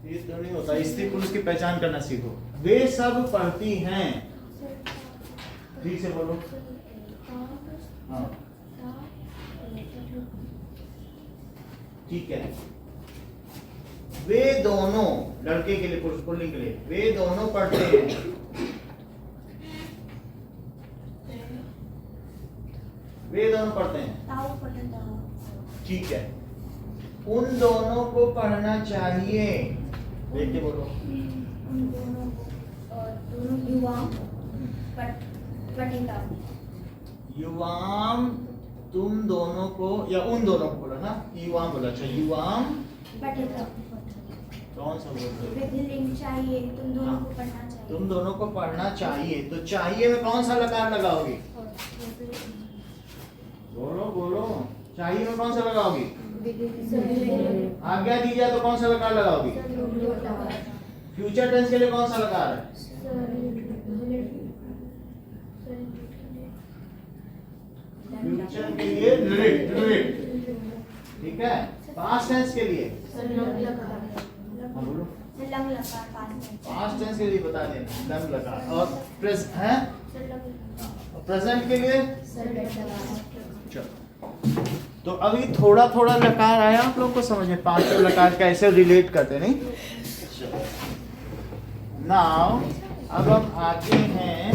Speaker 1: ये तो नहीं होता, स्त्री पुरुष की पहचान करना सीखो। वे सब पढ़ती हैं, ठीक से बोलो। हाँ ठीक है। वे दोनों, लड़के के लिए पुरुष पुल्लिंग के लिए, वे दोनों पढ़ते हैं। वे दोनों पढ़ते हैं, ठीक है। उन दोनों को पढ़ना चाहिए, देख के बोलो। युवाम, तुम दोनों को, या उन दोनों को बोला ना, युवाम बोला। अच्छा युवाम कौन सा बोल रहे हो?
Speaker 2: विधिलिंग चाहिए, तुम दोनों को पढ़ना चाहिए।
Speaker 1: तुम दोनों को पढ़ना चाहिए, तो चाहिए में कौन सा लकार लगाओगे? बोलो बोलो, चाहिए में कौन सा लगाओगी? आज्ञा दी जाए तो कौन सा लकार लगाओगी? फ्यूचर टेंस के लिए कौन सा लकार है? फ्यूचर के लिए लिट, ठीक है। पास्ट टेंस के लिए हाँ बोलो। पास्ट टेंस के लिए बता देना लंग लकार, और प्रेजेंट के लिए चलो। तो अभी थोड़ा थोड़ा लकार आया आप लोग को समझ में, पांचों लकार कैसे रिलेट करते नहीं। नाउ अब हम आते हैं,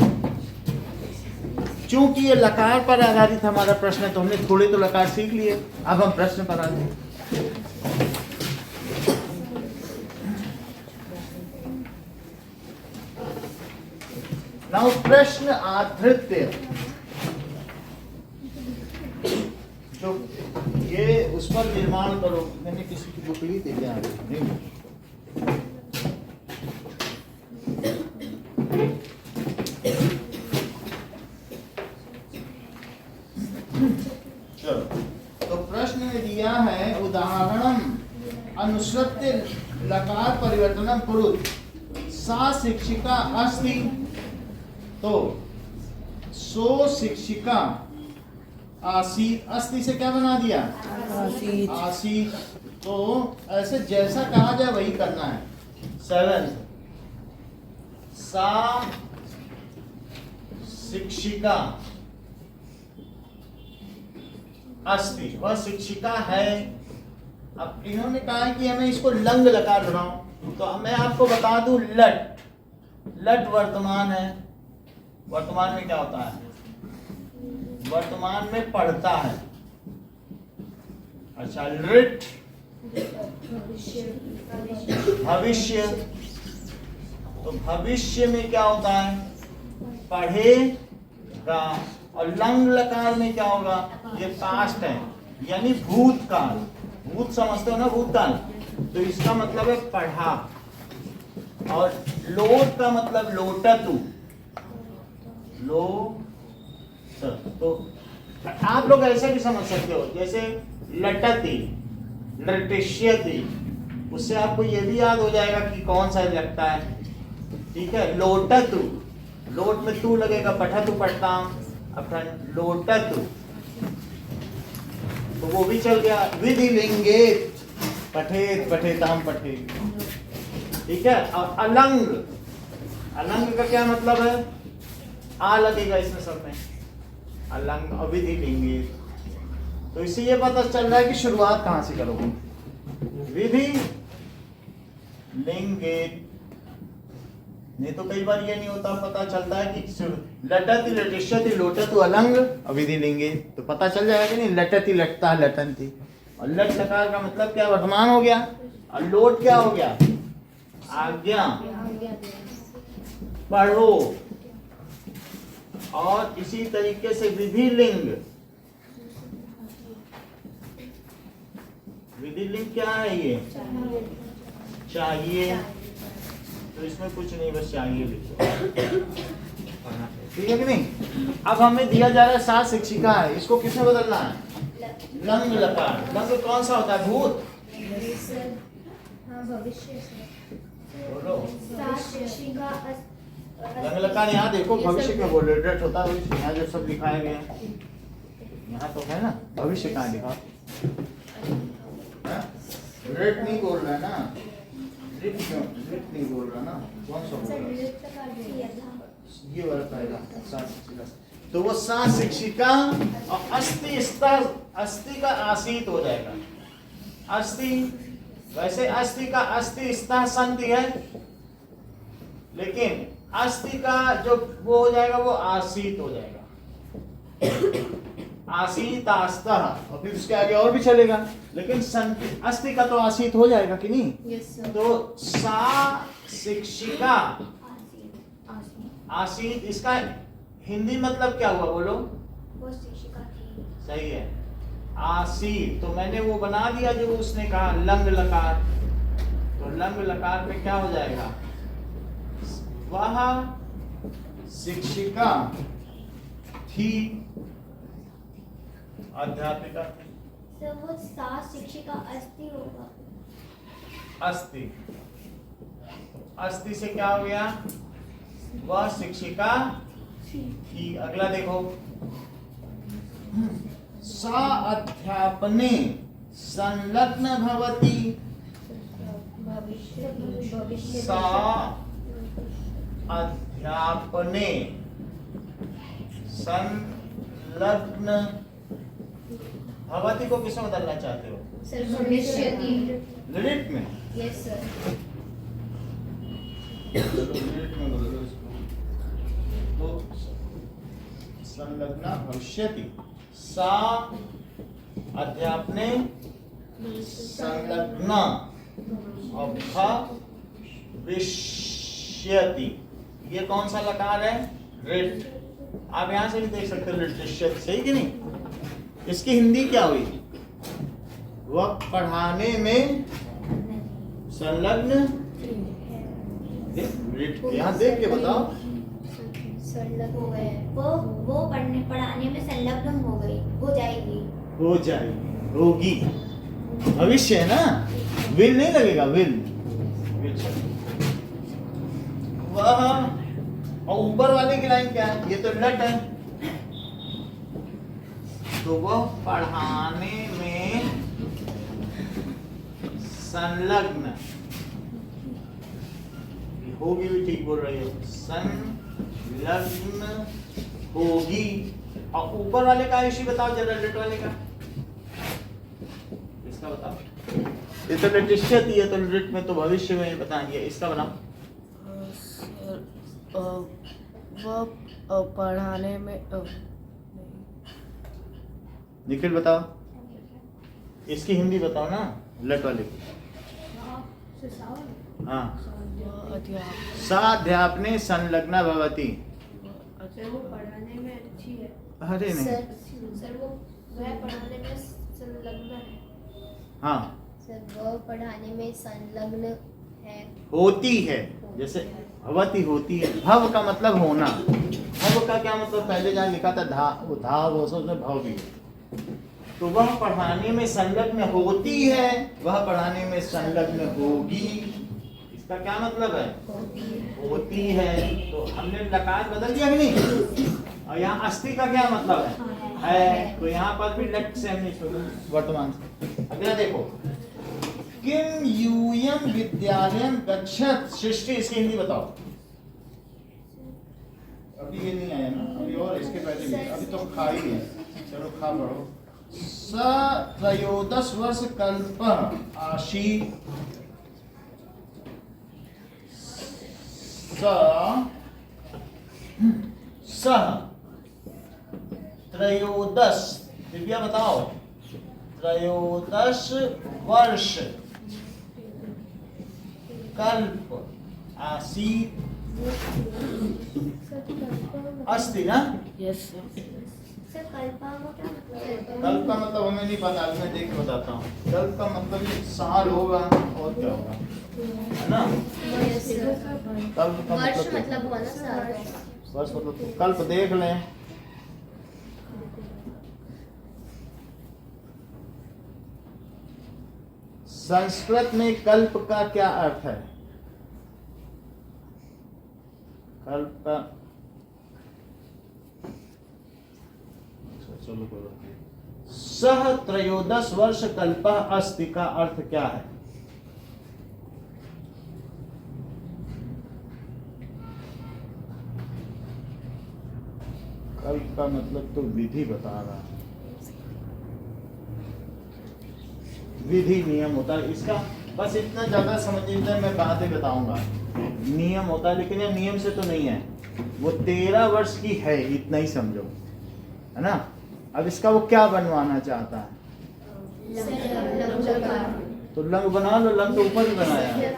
Speaker 1: चूंकि ये लकार पर आधारित हमारा प्रश्न है तो हमने थोड़े तो लकार सीख लिए, अब हम प्रश्न पर आते हैं। नाउ प्रश्न आधृत्य, जो ये उस पर निर्माण करो। मैंने किसी की बुक ली थी क्या? नहीं। चलो, तो प्रश्न में दिया है उदाहरणम अनुसृत्य लकार परिवर्तनम कुरु सा शिक्षिका अस्ति। तो सो शिक्षिका आसीत, अस्ति से क्या बना दिया? आसीत। तो ऐसे जैसा कहा जाए वही करना है। 7 सा शिक्षिका अस्ति, वह शिक्षिका है। अब इन्होंने कहा है कि हमें इसको लंग लकार बनाओ, तो मैं आपको बता दूं, लट वर्तमान है। वर्तमान में क्या होता है? वर्तमान में पढ़ता है। अच्छा, लिट भविष्य, तो भविष्य में क्या होता है? पढ़ेगा। और लंग लकार में क्या होगा? ये पास्ट है, यानी भूतकाल। भूत समझते हो ना, भूतकाल, तो इसका मतलब है पढ़ा। और लोट का मतलब लोटतु, लो। तो आप लोग ऐसे भी समझ सकते हो, जैसे लटती, लटिष्यति, उससे आपको ये भी याद हो जाएगा कि कौन सा लगता है। ठीक है, लोटतु, लोट में तू लगेगा, पठतु पढ़ता हूं, अब लोटतु, तो वो भी चल गया। विधि लिंगे पठेत, पठेताम, पठेत। ठीक है। और अलंग, अलंग का क्या मतलब है? आ लगेगा इसमें सब में, अलंग अविधि लिंगे। तो इससे ये पता चल रहा है कि शुरुआत कहां से करोगे। विधि लिंगे, नहीं तो कई बार ये नहीं होता, पता चलता है कि लटति, लटिष्यति, लोटतु, अलंग अविधि लिंगे, तो पता चल जाएगा कि नहीं, लटति लटता, लटंती। और लट लकार का मतलब क्या? वर्तमान हो गया। और लोट क्या हो गया? आज्ञा, पढ़ो। और इसी तरीके से विधि लिंग, विधि लिंग क्या है? ये चाहिए। तो इसमें कुछ नहीं, बस चाहिए लिखो। ठीक है कि नहीं? अब हमें दिया जा रहा है सा शिक्षिका है, इसको किसमें बदलना है? लंग लकार। लंग कौन सा होता है? भूत।
Speaker 2: हाँ भविष्य से।
Speaker 1: बोलो।
Speaker 2: सा शिक्षिका
Speaker 1: लंग लकार यहाँ देखो, भविष्य में बोल रहे होता है, यहाँ जो सब लिखाया गया है यहाँ तो है ना, भविष्य कहाँ लिखा? रेट नहीं बोल रहा है ना, रेट नहीं बोल रहा ना, कौन सा बोल रहा है? ये वाला पहला सा शिक्षिका। तो वो सा शिक्षिका और अस्थि का आसीत हो जाएगा। अस्थि, वैसे अस्थि का अस्थि स्था संति है, लेकिन अस्थि का जो वो हो जाएगा वो आसीत हो जाएगा। आसीत आस्था, और फिर उसके आगे और भी चलेगा, लेकिन अस्थि का तो आसीत हो जाएगा कि नहीं? तो सा शिक्षिका आसीत, इसका हिंदी मतलब क्या हुआ बोलो?
Speaker 2: वो शिक्षिका थी।
Speaker 1: सही है, आसीत। तो मैंने वो बना दिया जो उसने कहा, लंग लकार। तो लंग लकार पे क्या हो जाएगा? वह शिक्षिका थी, अध्यापिका थी।
Speaker 2: तो वो सा शिक्षिका अस्थि होगा।
Speaker 1: अस्थि, अस्थि से क्या हो गया? वह शिक्षिका थी। अगला देखो, सा अध्यापने संलग्न भवति। सा अध्यापने संलग्न भवति को किसमें बदलना चाहते हो? लिट में।
Speaker 2: Yes sir.
Speaker 1: लिट में बदलो इसको। तो संलग्न भविष्यति। सा अध्यापने संलग्न भविष्यति। ये कौन सा लकार है? रिट। आप यहां से भी देख सकते हो, लिट। सही कि नहीं? इसकी हिंदी क्या हुई? वह पढ़ाने में संलग्न। यहाँ देख के बताओ।
Speaker 2: संलग्न हो गए, वो पढ़ाने में संलग्न हो गई, हो जाएगी,
Speaker 1: होगी। भविष्य है ना, विल नहीं लगेगा, विल। वह, और ऊपर वाले की लाइन क्या है? ये तो लट है। तो वह पढ़ाने में संलग्न, होगी भी ठीक बोल रही हो, संलग्न होगी। और ऊपर वाले का इसी बताओ जरा, लेट वाले का इसका बताओ। ये तो लेटिष्यति है, तो लेट में तो भविष्य में बताएंगे, इसका बनाओ।
Speaker 3: वह पढ़ाने में
Speaker 1: निखिल बताओ, इसकी हिंदी बताओ ना, लेट वाले की। हाँ, साध्यापने संलग्ना भवति।
Speaker 4: वो पढ़ाने में अच्छी है।
Speaker 1: अरे नहीं,
Speaker 2: सर वो वह पढ़ाने में संलग्न है।
Speaker 1: हाँ,
Speaker 2: सर वह पढ़ाने में संलग्न है,
Speaker 1: होती है। जैसे भवती होती है, भव का मतलब होना। भव का क्या मतलब? पहले जहाँ लिखा था धा वो सब में भव भी है। तो वह पढ़ाने में संलग्न होती है, वह पढ़ाने में संलग्न होगी। इसका क्या मतलब है? होती है। तो हमने लकार बदल दिया कि नहीं? और यहाँ अस्थि का क्या मतलब है? तो यहाँ पर भी लेट से हमने वर्तमान से। अगला देखो, किम यूयम विद्यालयम गच्छत सृष्टि। इसकी हिंदी बताओ। अभी ये नहीं आया ना, अभी और इसके पहले भी, अभी तो खा ही है। चलो खा पढ़ो। स त्रयोदश वर्ष कल्प आशीत। सह त्रयोदश, दिव्या बताओ, त्रयोदश वर्ष कल्प आसीत अस्ति ना।
Speaker 3: यस
Speaker 2: सर कल्पा का क्या मतलब है?
Speaker 1: कल्प का मतलब हमें नहीं पता, अभी मैं देख के बताता हूँ। कल्प का मतलब ये साल होगा और क्या होगा, है ना। कल्प का
Speaker 2: वर्ष
Speaker 1: मतलब
Speaker 2: मतलब हुआ ना साल।
Speaker 1: वर्ष मतलब तो कल्प देख लें। संस्कृत में कल्प का क्या अर्थ है? कल्प का चलो बोलो। सह त्रयोदश वर्ष कल्पः अस्ति का अर्थ क्या है? कल्प का मतलब तो विधि बता रहा है, विधि नियम होता है इसका। बस इतना ज्यादा समझ लीजिए, मैं बातें बताऊंगा। नियम होता है, लेकिन ये नियम से तो नहीं है, वो 13 वर्ष की है, इतना ही समझो, है ना। अब इसका वो क्या बनवाना चाहता है? तो लंग बना लो, लंग तो ऊपर ही बनाया है।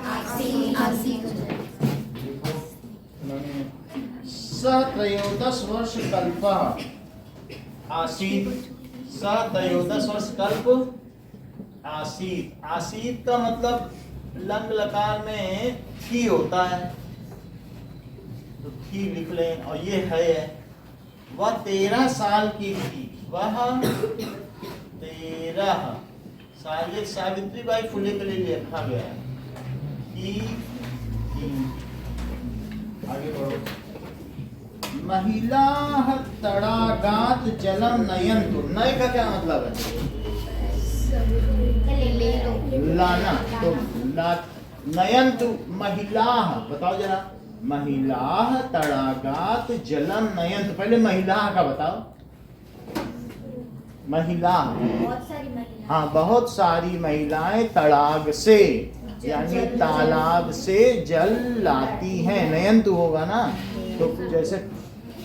Speaker 1: त्रयोदश वर्ष कल्प आसीत, त्रयोदश वर्ष कल्प आसीत। आसीत का मतलब लंग लकार में थी होता है, तो थी लिख लें। और ये है, वह 13 साल की थी, वह 13 साल। ये सावित्री बाई फुले के लिए लिखा गया है कि आगे बढ़ो। महिला तड़ागात जलम नयन्तु। नय का क्या मतलब है? लाना। तो नयन्तु महिला, बताओ जरा। महिला तड़ागात जलम नयन्तु। पहले महिला का बताओ। महिला,
Speaker 2: बहुत सारी महिलाएं।
Speaker 1: हाँ, बहुत सारी महिलाएं तड़ाग से यानी तालाब से जल लाती हैं। नयन्तु होगा ना, तो जैसे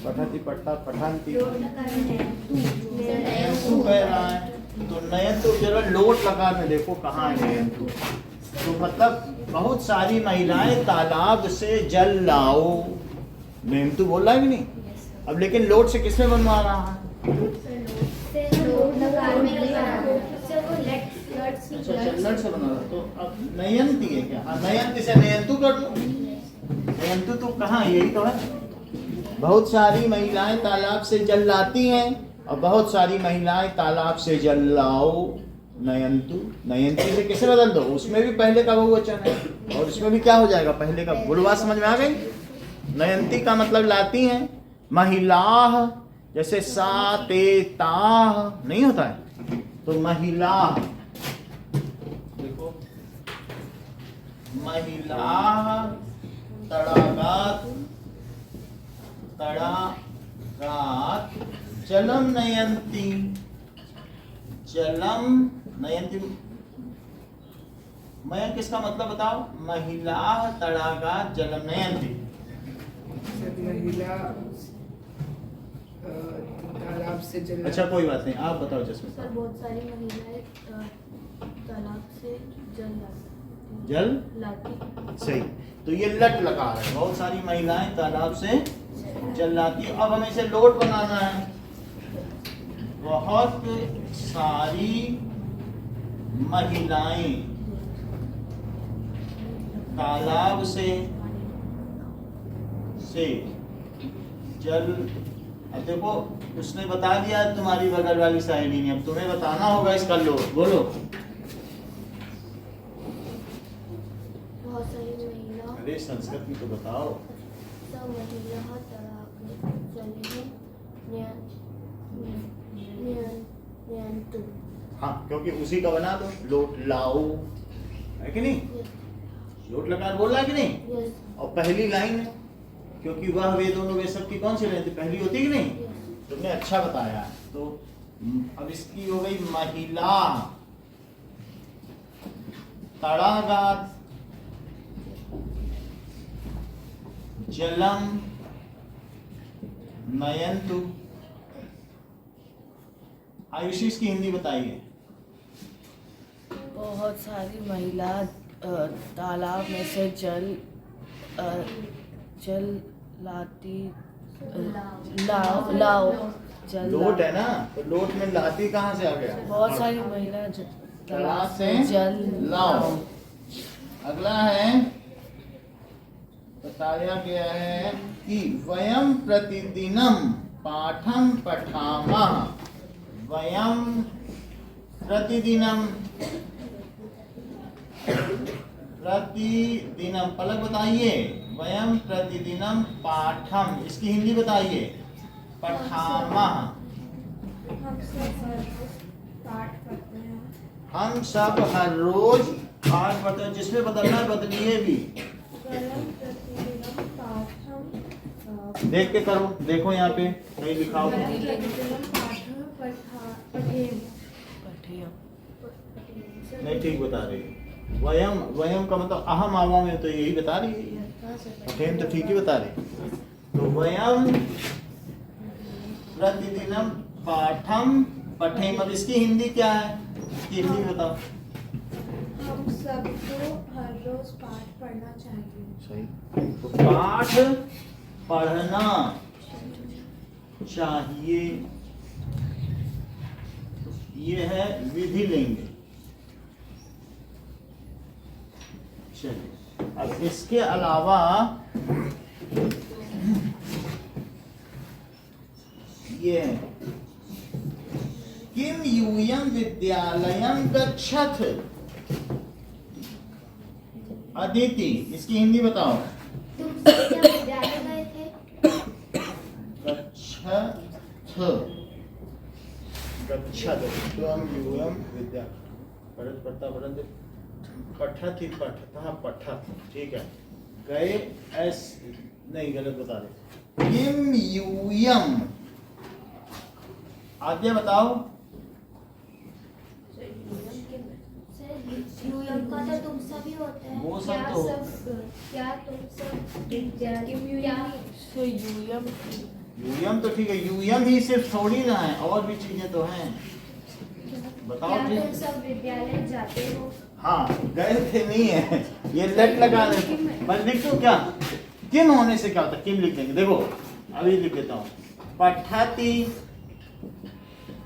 Speaker 1: पठती पट्टा पठंती, नयन्तु कह रहा है। तो नयन्तु जरा लोट लगा में देखो कहाँ है नयन्तु। तो मतलब बहुत सारी महिलाएं तालाब से जल लाओ। नयन्तु बोल रहा है कि नहीं? अब लेकिन लोट से किसमें बनवा रहा है? लट से बना रहा। तो अब नयंती है क्या? हाँ, नयंती से नयन्तु कर दो। नयन्तु तो कहाँ, यही तो है। बहुत सारी महिलाएं तालाब से जल लाती हैं, और बहुत सारी महिलाएं तालाब से जल लाओ। नयन्तु, नयंती से किसे बदल दो? उसमें भी पहले का बहुवचन है, और इसमें भी क्या हो जाएगा? पहले का। बुलवा समझ में आ गई? नयंती का मतलब लाती हैं। महिला जैसे सा ते ता नहीं होता है, तो महिला देखो, महिला तड़ागात जलम नयंती। जलम नयंती, मैं किसका मतलब बताओ? महिला तड़ागात जलम नयंती।
Speaker 5: महिला तालाब से जल।
Speaker 1: अच्छा कोई बात नहीं, आप बताओ जसमीन।
Speaker 4: सर बहुत सारी महिलाएं तालाब से जल
Speaker 1: जल
Speaker 4: लाती।
Speaker 1: सही। तो ये लट लगा रहा है, बहुत सारी महिलाएं तालाब से जल लाती। अब हमें इसे लोट बनाना है। बहुत सारी महिलाएं तालाब से जल। अब देखो, उसने बता दिया तुम्हारी बगल वाली सहेली ने, अब तुम्हें बताना होगा इसका लोट। बोलो।
Speaker 2: बहुत सारी महिला।
Speaker 1: अरे संस्कृत में तो बताओ।
Speaker 2: सब महिला तालाब में जल नयन्तु।
Speaker 1: हाँ, क्योंकि उसी का बना दो, लोट लाओ, है कि नहीं? लोट लगा बोल रहा है कि नहीं?
Speaker 2: यस
Speaker 1: और पहली लाइन है, क्योंकि वह वे दोनों वे सब की कौन सी लाइन थी? पहली होती कि नहीं? तुमने अच्छा बताया। तो अब इसकी हो गई महिला तड़ागात जलम नयन्तु। आयुषी इसकी हिंदी बताइए।
Speaker 3: बहुत सारी महिला तालाब में से जल लाती लाओ जल
Speaker 1: लोट है ना, तो लोट में लाती कहाँ से आ गया?
Speaker 3: बहुत सारी महिला
Speaker 1: तालाब से
Speaker 3: जल
Speaker 1: लाओ। अगला है, बताया गया है कि वयम प्रतिदिनम पाठम पठामः। वयम प्रतिदिनम, प्रतिदिनम पलक बताइए। वयम प्रतिदिनम पाठम, इसकी हिंदी बताइए। पठामः,
Speaker 4: हम सब हर रोज पाठ पढ़ते हैं।
Speaker 1: हम सब हर रोज पाठ पढ़ते हैं। जिसमें बदलना है बदलिए भी।
Speaker 4: वयम प्रतिदिनं पाठं
Speaker 1: देख के करो, देखो यहाँ पे कहीं लिखा हो।
Speaker 4: वयम प्रतिदिनं पाठं पठेम।
Speaker 3: पठेय
Speaker 1: नहीं ठीक बता रही है। वयम, वयम का मतलब अहम आवाम में, तो यही बता रही है। पठेम तो ठीक ही बता रही। तो वयम प्रतिदिनम पाठम पठेम। अब इसकी हिंदी क्या है? इसकी हिंदी बताओ।
Speaker 4: हम सबको हर रोज पाठ पढ़ना चाहिए।
Speaker 1: सही। तो पाठ पढ़ना चाहिए, ये है विधिलिंग। चलिए, अब इसके अलावा ये है, किम यूयम विद्यालयम गच्छथ। अदिति, इसकी हिंदी बताओ।
Speaker 2: तुम सब क्या विद्यालय गए थे?
Speaker 1: गच्छथ, गच्छथ, त्वम यूयम विद्या, पढ़त पढ़ता पढ़त, पठत ही पठता पठत, ठीक है। गए एस, नहीं गलत बता रहे। किम यूयम, आद्या बताओ।
Speaker 2: यूयम का तो तुम सभी होते हैं।
Speaker 1: वो सब
Speaker 2: क्या
Speaker 1: तो-
Speaker 2: क्या तुम सब विद्यालय क्या?
Speaker 3: सो यूयम
Speaker 1: यूयम तो ठीक है, यूयम ही सिर्फ थोड़ी ना है, और भी चीजें तो हैं। बताओ
Speaker 2: क्या तुम
Speaker 1: ठीक।
Speaker 2: सब विद्यालय जाते हो?
Speaker 1: हाँ, गए थे नहीं है, ये लेट लगा रहे। बस लिख दो क्या? किम होने से क्या होता है? किम लिख देंगे। देखो अभी लिख देता हूँ। पठति,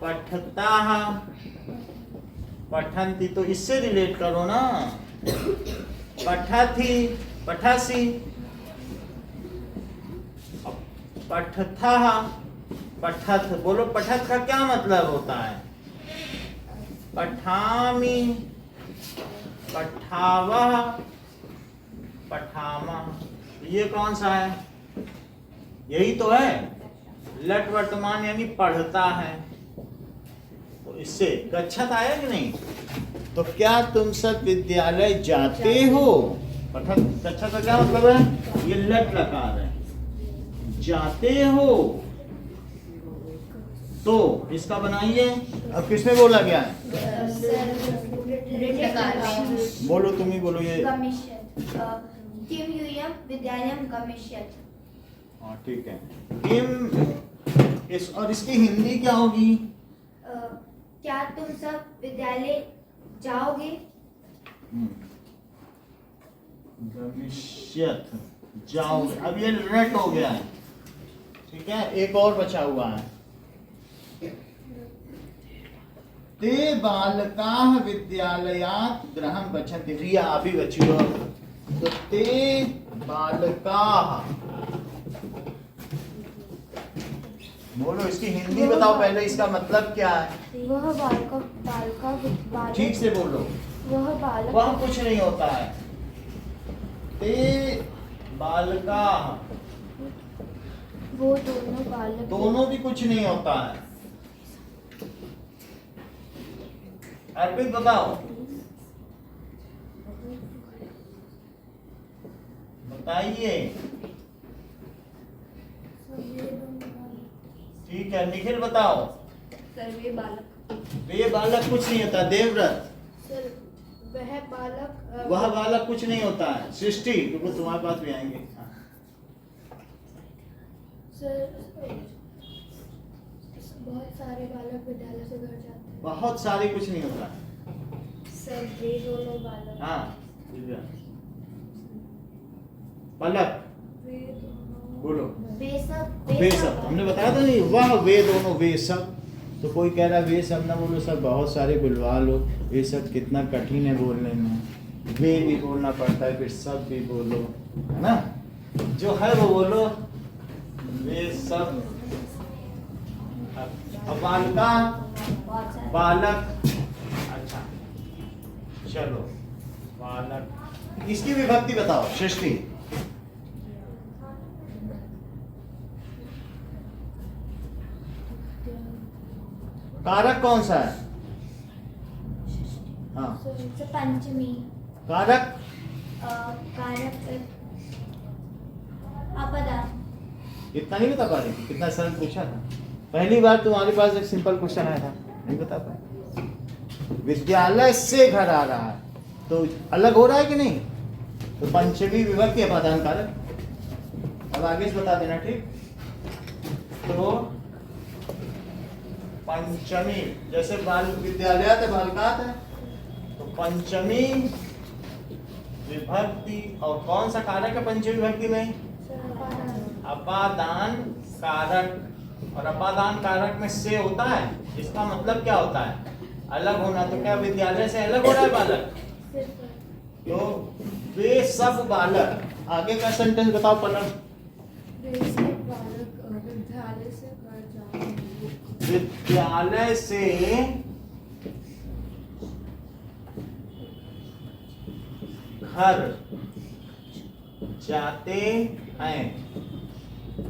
Speaker 1: पठताः, पठन्ति, तो इससे रिलेट करो ना। पठति, पठसि, पठथः, पठथ। बोलो पठथ का क्या मतलब होता है? पठामि, पठावः, पठामः। ये कौन सा है? यही तो है, लट वर्तमान यानी पढ़ता है। तो इससे गच्छत आया कि नहीं? तो क्या तुम सब विद्यालय जाते हो? पठत, गच्छत का क्या मतलब है? ये लट लकार है। जाते हो, तो इसका बनाइए। अब किसमें बोला गया है? बोलो, तुम ही बोलो। ये
Speaker 2: किम यूयम विद्यालयम गमिष्यथ।
Speaker 1: हाँ ठीक है। किम, इस और इसकी हिंदी क्या होगी?
Speaker 2: क्या तुम सब विद्यालय जाओगे?
Speaker 1: गमिष्यथ, जाओगे। अब ये रट हो गया है, ठीक है। एक और बचा हुआ है। ते बालकाः विद्यालयात् गृहं गच्छन्ति। रिया अभी बची हो। तो ते बालकाः, बोलो इसकी हिंदी बताओ पहले, इसका मतलब क्या है?
Speaker 4: वह बालक
Speaker 1: ठीक से बोलो।
Speaker 4: वह बालक
Speaker 1: वह कुछ नहीं होता है। ते बालकाः,
Speaker 4: वो दोनों बालक
Speaker 1: दोनों भी कुछ नहीं होता है। अर्पित बताओ, बताइए। ठीक है, निखिल बताओ।
Speaker 4: सर्वे बालक।
Speaker 1: वे बालक कुछ नहीं होता। देवव्रत,
Speaker 4: सर वह बालक
Speaker 1: वह बालक कुछ नहीं होता है। सृष्टि, क्योंकि तुम्हारे पास भी आएंगे।
Speaker 4: सर बहुत सारे बालक विद्यालय से घर जाते हैं।
Speaker 1: बहुत सारे कुछ नहीं होता है।
Speaker 4: सर वे दोनों बालक
Speaker 1: हाँ, दिव्या। पलक,
Speaker 4: वे दोनों
Speaker 1: बोलो।
Speaker 2: वे सब
Speaker 1: वे सब हमने बताया था नहीं, वह वे दोनों वे सब। तो कोई कह रहा है वे सब ना बोलो सर, बहुत सारे बुलवा लो, ये सब कितना कठिन है बोलने में, वे भी बोलना पड़ता है, फिर सब भी बोलो, है ना। जो है वो बोलो, वे सब। अब बालिका,
Speaker 2: बहुत सारे
Speaker 1: बालक, अच्छा चलो बालक, इसकी विभक्ति बताओ सृष्टि। कारक कौन सा है? हाँ
Speaker 2: So, पंचमी
Speaker 1: कारक
Speaker 2: कारक अपदा।
Speaker 1: इतना नहीं बता पा रही थी, कितना सरल पूछा था। पहली बार तुम्हारे पास एक सिंपल क्वेश्चन आया था, नहीं बता पाए। विद्यालय से घर आ रहा है, तो अलग हो रहा है कि नहीं? तो पंचमी विभक्ति अपादान कारक। अब आगे से बता देना, ठीक। तो पंचमी, जैसे बाल विद्यालय बालकात है, तो पंचमी विभक्ति, और कौन सा कारक है पंचमी विभक्ति में? अपादान कारक। और अपादान कारक में से होता है, इसका मतलब क्या होता है? अलग होना। तो क्या विद्यालय से अलग हो रहा है बालक? तो वे सब बालक। आगे का सेंटेंस बताओ पलक।
Speaker 4: वे सब बालक विद्यालय से घर जाएंगे।
Speaker 1: विद्यालय से घर जाते हैं,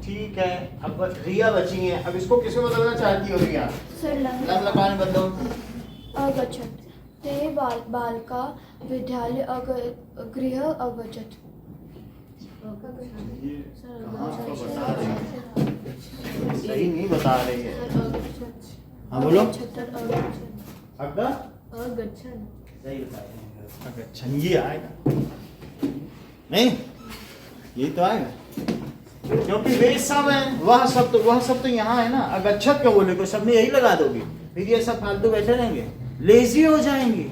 Speaker 1: ठीक है। अब रिया बची है, अब इसको किसमें बदलना चाहती हो रिया? लम लकान बदलो।
Speaker 4: अगच्छत ते बालका विद्यालय गृह अगच्छत।
Speaker 1: कहाँ तो बता रही है, सही नहीं बता रही है। हाँ बोलो। अग्गा
Speaker 4: अगच्छन।
Speaker 1: सही बता रही है। अगच्छन ये आएगा नहीं, यही तो आएगा, क्योंकि वे सब हैं। वह सब तो यहाँ है ना। अगच्छत क्यों बोले? कोई सब में यही लगा दोगे, फिर ये सब फालतू बैठे रहेंगे, लेजी हो जाएंगे।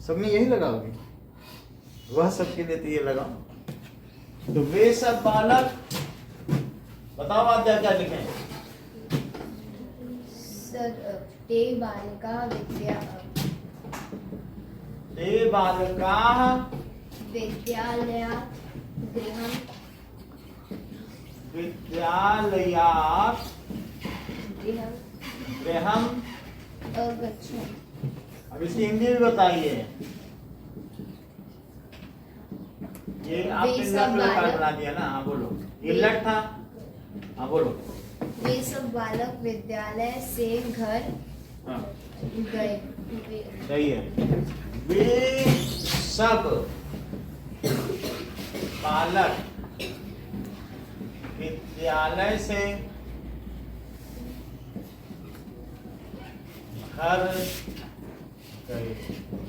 Speaker 1: सब में यही लगाओगे, वह सब के लिए तो ये लगाओ। तो वे सब बालक, बताओ आप क्या लिखे?
Speaker 2: ते बालिका
Speaker 1: ते बालका
Speaker 2: विद्यालयात् गृहं
Speaker 1: विद्यालयात् गृहं
Speaker 2: अगच्छन्।
Speaker 1: अब इसकी हिंदी भी बताइए। ये आपने
Speaker 2: वे सब
Speaker 1: लट लकार
Speaker 2: बालक-
Speaker 1: बना दिया ना। हाँ बोलो, ये लट था। हाँ बोलो।
Speaker 2: वे सब बालक विद्यालय से घर
Speaker 1: हाँ
Speaker 2: गए।
Speaker 1: सही है। वे सब बालक विद्यालय से घर गए।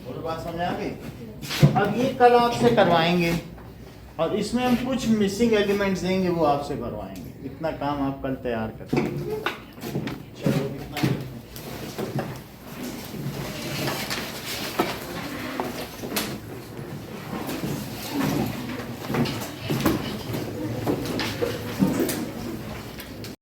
Speaker 1: और बात समझ आ गई? तो अब ये कल आपसे करवाएंगे, और इसमें हम कुछ मिसिंग एलिमेंट्स देंगे, वो आपसे करवाएंगे। इतना काम आप कल तैयार करें।